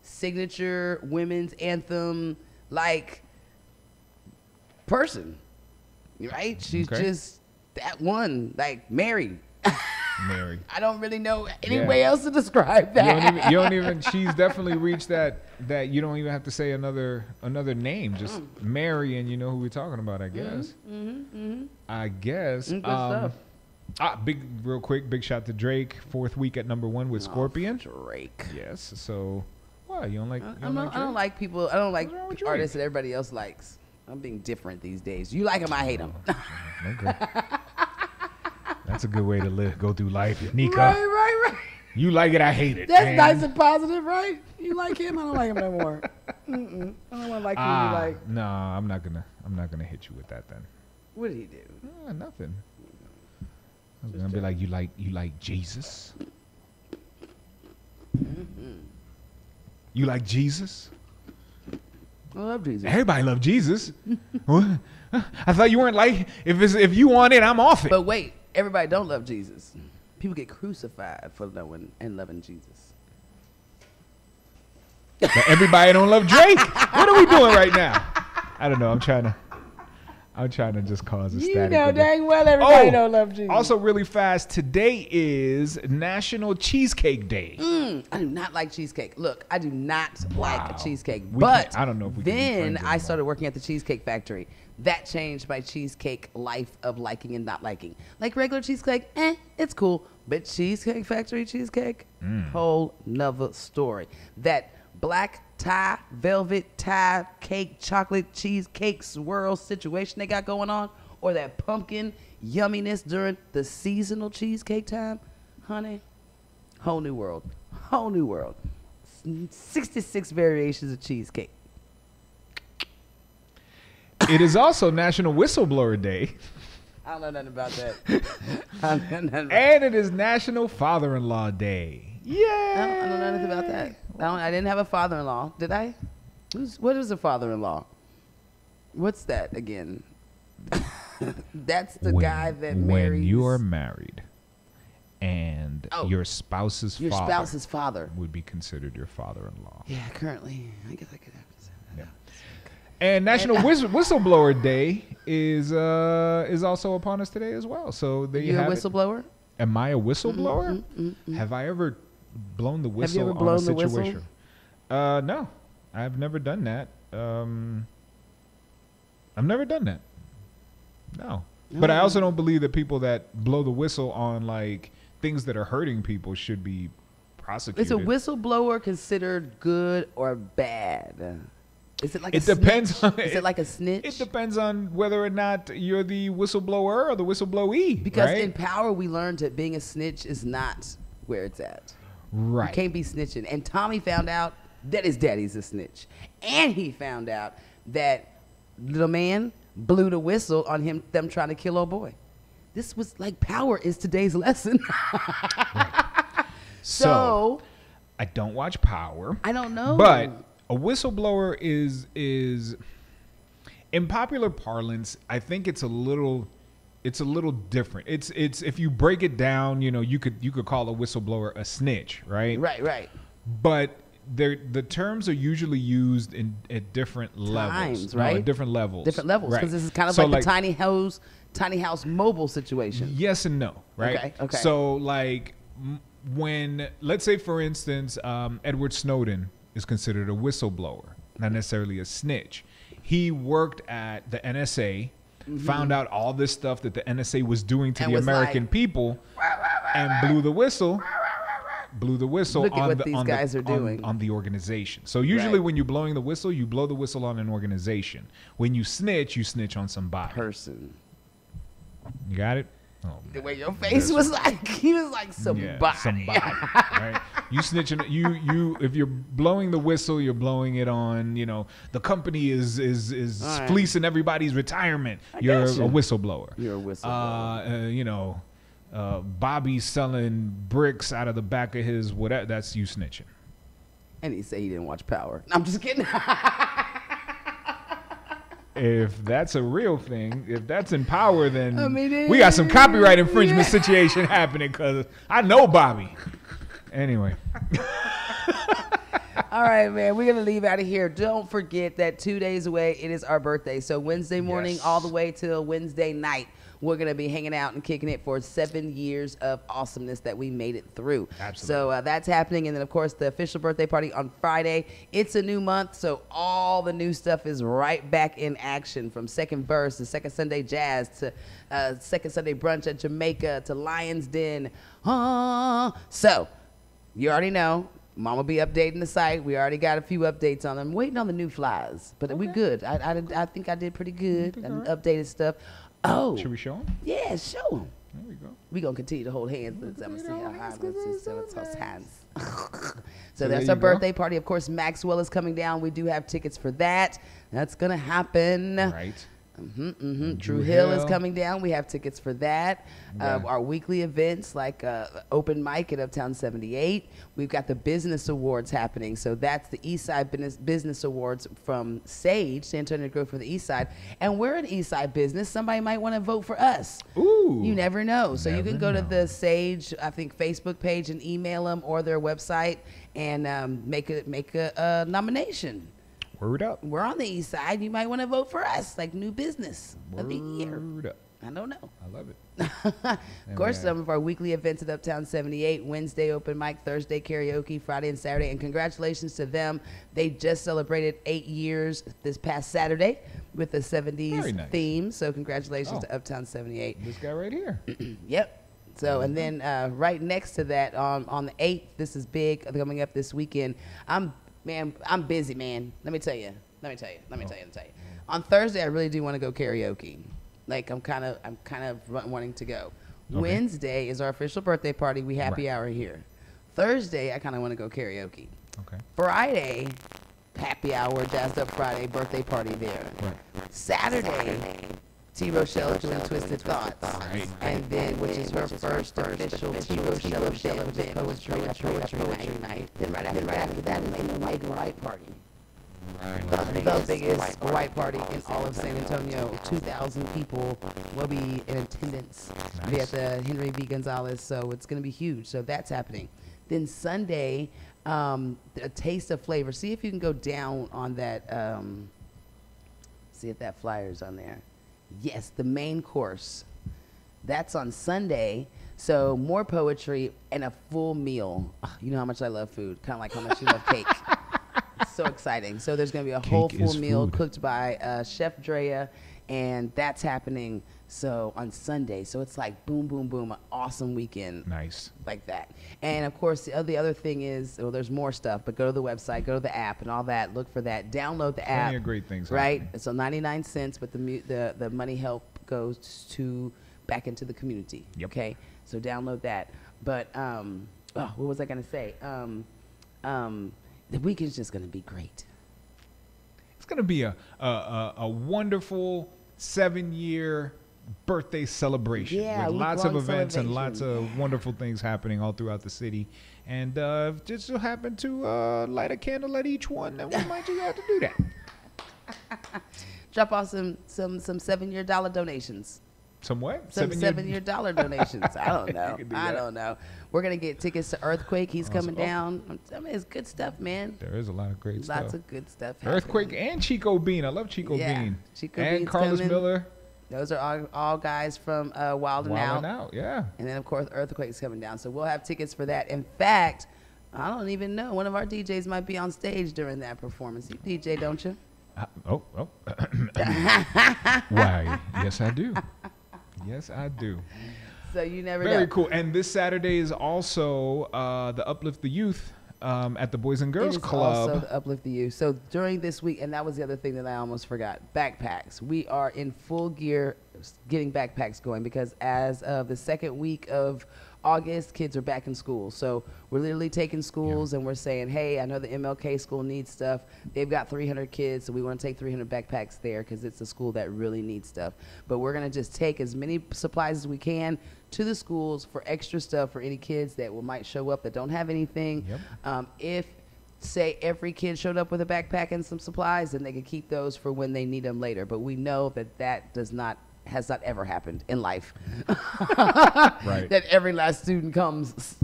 signature women's anthem like person. Right? She's just that one. Like Mary. Mary. I don't really know any way else to describe that. You don't even. She's definitely reached that you don't even have to say another name. Just Mary, and you know who we're talking about. I guess. I guess. Good stuff. Real quick, big shout to Drake. 4th week at #1 with Scorpion. Drake. Yes. So, what you don't like? I don't like people. I don't like artists that everybody else likes. I'm being different these days. You like them, I hate them. Okay. That's a good way to live. Go through life, Nika. Right. You like it, I hate it. That's nice and positive, right? You like him, I don't like him no more. I don't want to like who you like. No, I'm not gonna hit you with that then. What did he do? Nothing. I was gonna be like, you like Jesus? You like Jesus? I love Jesus. Everybody love Jesus. I thought you weren't like if you want it, I'm off it. But wait, everybody don't love Jesus. People get crucified for knowing and loving Jesus. But everybody don't love Drake. What are we doing right now? I don't know. I'm trying to just cause a static. You know dang well everybody don't love Jesus. Also, really fast, today is National Cheesecake Day. I do not like cheesecake. Look, I do not like a cheesecake. But I don't know if we then I started working at the Cheesecake Factory. That changed my cheesecake life of liking and not liking. Like regular cheesecake, it's cool. But Cheesecake Factory cheesecake, whole nother story. That black tie, velvet tie, cake, chocolate, cheesecake swirl situation they got going on, or that pumpkin yumminess during the seasonal cheesecake time, honey, whole new world. Whole new world. 66 variations of cheesecake. It is also National Whistleblower Day. I don't know nothing about that. And it is National Father-in-Law Day. Yeah. I don't know nothing about that. I didn't have a father-in-law, did I? What is a father-in-law? What's that again? That's the guy that marries. When you are married and your spouse's father would be considered your father-in-law. Yeah, currently. I guess I could have to say that. Yeah. And National Whistleblower Day is also upon us today as well. So there you have it. You a whistleblower? Am I a whistleblower? Have I ever blown the whistle Have you ever blown on a the situation? whistle? No, I've never done that. I've never done that. No. But I also don't believe that people that blow the whistle on like things that are hurting people should be prosecuted. Is a whistleblower considered good or bad? Is it like it depends snitch? on Is it like a snitch? It depends on whether or not you're the whistleblower or the whistleblowee. Because right? in power, we learned that being a snitch is not where it's at. Right. You can't be snitching. And Tommy found out that his daddy's a snitch. And he found out that the man blew the whistle on them trying to kill old boy. This was like power is today's lesson. Right. So I don't watch Power. I don't know. But a whistleblower is in popular parlance, I think it's a little different. It's if you break it down, you could call a whistleblower a snitch, right? Right. But the terms are usually used at different levels, right? At different levels. Different levels, because this is kind of so like the tiny house mobile situation. Yes and no, right? Okay. So like when, let's say for instance, Edward Snowden is considered a whistleblower, not necessarily a snitch. He worked at the NSA, found out all this stuff that the NSA was doing to the American people, and blew the whistle. blew the whistle Look at on what the these on guys the, are doing. on the organization. So usually Right. when you're blowing the whistle, you blow the whistle on an organization. When you snitch on somebody. Person. You got it? Oh, The man. way your face was like, he was like somebody. Yeah, somebody. Right? You snitching. You. If you're blowing the whistle, you're blowing it on. You know, the company is All right. fleecing everybody's retirement. I You're got you. a whistleblower. You're a whistleblower. You know, Bobby's selling bricks out of the back of his whatever. That's you snitching. And he said he didn't watch Power. I'm just kidding. If that's a real thing, if that's in Power, then I mean, we got some copyright infringement situation happening because I know Bobby. Anyway. All right, man. We're going to leave out of here. Don't forget that 2 days away, it is our birthday. So Wednesday morning Yes. all the way till Wednesday night, we're going to be hanging out and kicking it for 7 years of awesomeness that we made it through. Absolutely. So that's happening. And then, of course, the official birthday party on Friday. It's a new month, so all the new stuff is right back in action, from Second Verse to Second Sunday Jazz to Second Sunday Brunch at Jamaica to Lion's Den. So you already know. Mom will be updating the site. We already got a few updates on them. Waiting on the new flies, but we good. I think I did pretty good. And updated stuff. Oh, Should we show him? yeah, show them. There we go. We gonna continue to hold hands. I'm gonna see how high. Let's hold hands. So there that's you our go. birthday party. Of course, Maxwell is coming down. We do have tickets for that. That's gonna happen. Right. Drew Hill is coming down. We have tickets for that. Yeah. Our weekly events like open mic at Uptown 78. We've got the business awards happening. So that's the Eastside Business Awards from Sage, San Antonio Grove for the Eastside. And we're an Eastside business. Somebody might want to vote for us. Ooh. You never know. So you Never can go to know. the Sage, I think, Facebook page and email them or their website and make a nomination. Word up. We're on the east side. You might want to vote for us, like new business of the year. Word up. I don't know. I love it. Of course, man. some of our weekly events at Uptown 78, Wednesday open mic, Thursday karaoke, Friday and Saturday. And congratulations to them. They just celebrated 8 years this past Saturday with the 70s Very nice. theme. So congratulations Oh. to Uptown 78. This guy right here. Yep. So, and then right next to that, on the 8th, this is big, coming up this weekend. I'm busy, man. Let me tell you. On Thursday, I really do want to go karaoke. Like, I'm kind of wanting to go. Okay. Wednesday is our official birthday party. We happy Right. hour here. Thursday, I kind of want to go karaoke. Okay. Friday, happy hour, Jazzed Up Friday, birthday party there. Right. Saturday, T. Rochelle doing Twisted Thoughts. Right. And then, which is her first official T. Rochelle event, poetry night. Then right after that is the White Party. The biggest white party in all of San Antonio. 2,000 people will be in attendance. Be at Nice. the Henry V. Gonzalez, so it's going to be huge. So that's happening. Then Sunday, a taste of flavor. See if you can go down on that. See if that flyer's on there. Yes, the main course. That's on Sunday. So more poetry and a full meal. Ugh, you know how much I love food. Kind of like how much you love cake. It's so exciting. So there's going to be a whole Cake full is meal food. cooked by Chef Drea, and that's happening so on Sunday. So it's like boom, boom, boom, an awesome weekend Nice. like that. And of course, the other thing is, well, there's more stuff, but go to the website, go to the app and all that. Look for that. Download the app. Plenty of great things Right? happening. So 99 cents, but the money help goes to back into the community. Yep. Okay? So download that. But what was I going to say? The weekend's just going to be great. It's going to be a wonderful 7-year birthday celebration Yeah, with lots of week-long events and celebration. lots of wonderful things happening all throughout the city. And just so happen to light a candle at each one, then we might just have to do that. Drop off some $7-year dollar donations. Some what? Some 7-year dollar donations. I don't know. You can do I that. don't know. We're going to get tickets to Earthquake. He's coming Oh. down. I mean, it's good stuff, man. There is a lot of great Lots stuff. of good stuff. Earthquake happening. and Chico Bean. I love Chico Yeah, Bean. Chico and Bean's Carlos coming. Miller. Those are all guys from Wild and Wild Out. and Out, yeah. And then, of course, Earthquake's coming down. So we'll have tickets for that. In fact, I don't even know. One of our DJs might be on stage during that performance. You DJ, don't you? Oh. Why, yes, I do. Yes, I do. So you never know. Very cool. And this Saturday is also the Uplift the Youth at the Boys and Girls Club. Also the Uplift the Youth. So during this week, and that was the other thing that I almost forgot, backpacks. We are in full gear getting backpacks going because as of the second week of August, kids are back in school. So we're literally taking schools and we're saying, hey, I know the MLK school needs stuff. They've got 300 kids, so we want to take 300 backpacks there because it's a school that really needs stuff. But we're going to just take as many supplies as we can to the schools for extra stuff for any kids that might show up that don't have anything. If, say, every kid showed up with a backpack and some supplies, then they could keep those for when they need them later. But we know that that has not ever happened in life. Right. That every last student comes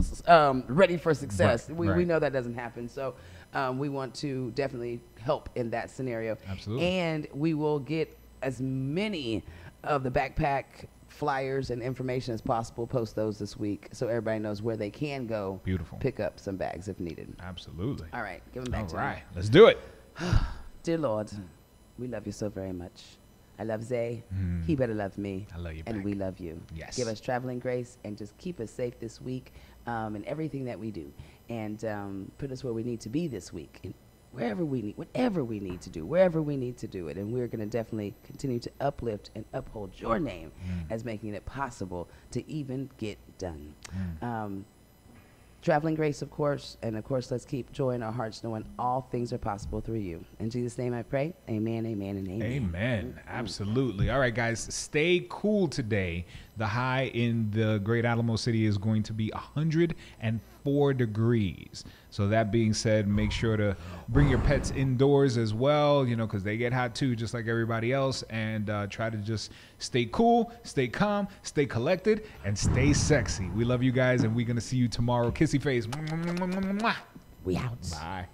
ready for success. Right. We know that doesn't happen. So we want to definitely help in that scenario. Absolutely. And we will get as many of the backpack flyers and information as possible, post those this week so everybody knows where they can go. Beautiful. Pick up some bags if needed. Absolutely. All right, give them back to me. All right, let's do it. Dear Lord, we love you so very much. I love Zay. He better love me. I love you and back. we love you. Yes. Give us traveling grace and just keep us safe this week in everything that we do. And put us where we need to be this week. And whatever we need to do, wherever we need to do it. And we're going to definitely continue to uplift and uphold your name as making it possible to even get done. Traveling grace, of course, and of course, let's keep joy in our hearts, knowing all things are possible through you. In Jesus' name I pray, amen, amen, and amen. Amen. Absolutely. All right, guys, stay cool today. The high in the Great Alamo City is going to be 104 degrees. So that being said, make sure to bring your pets indoors as well, you know, because they get hot too, just like everybody else. And try to just stay cool, stay calm, stay collected, and stay sexy. We love you guys, and we're going to see you tomorrow. Kissy face. We out. Bye.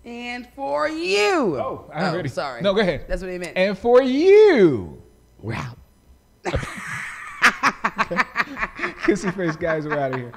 And for you. Oh, I'm ready. Sorry. No, go ahead. That's what he meant. And for you. We're out. Kissy face guys, we're out of here.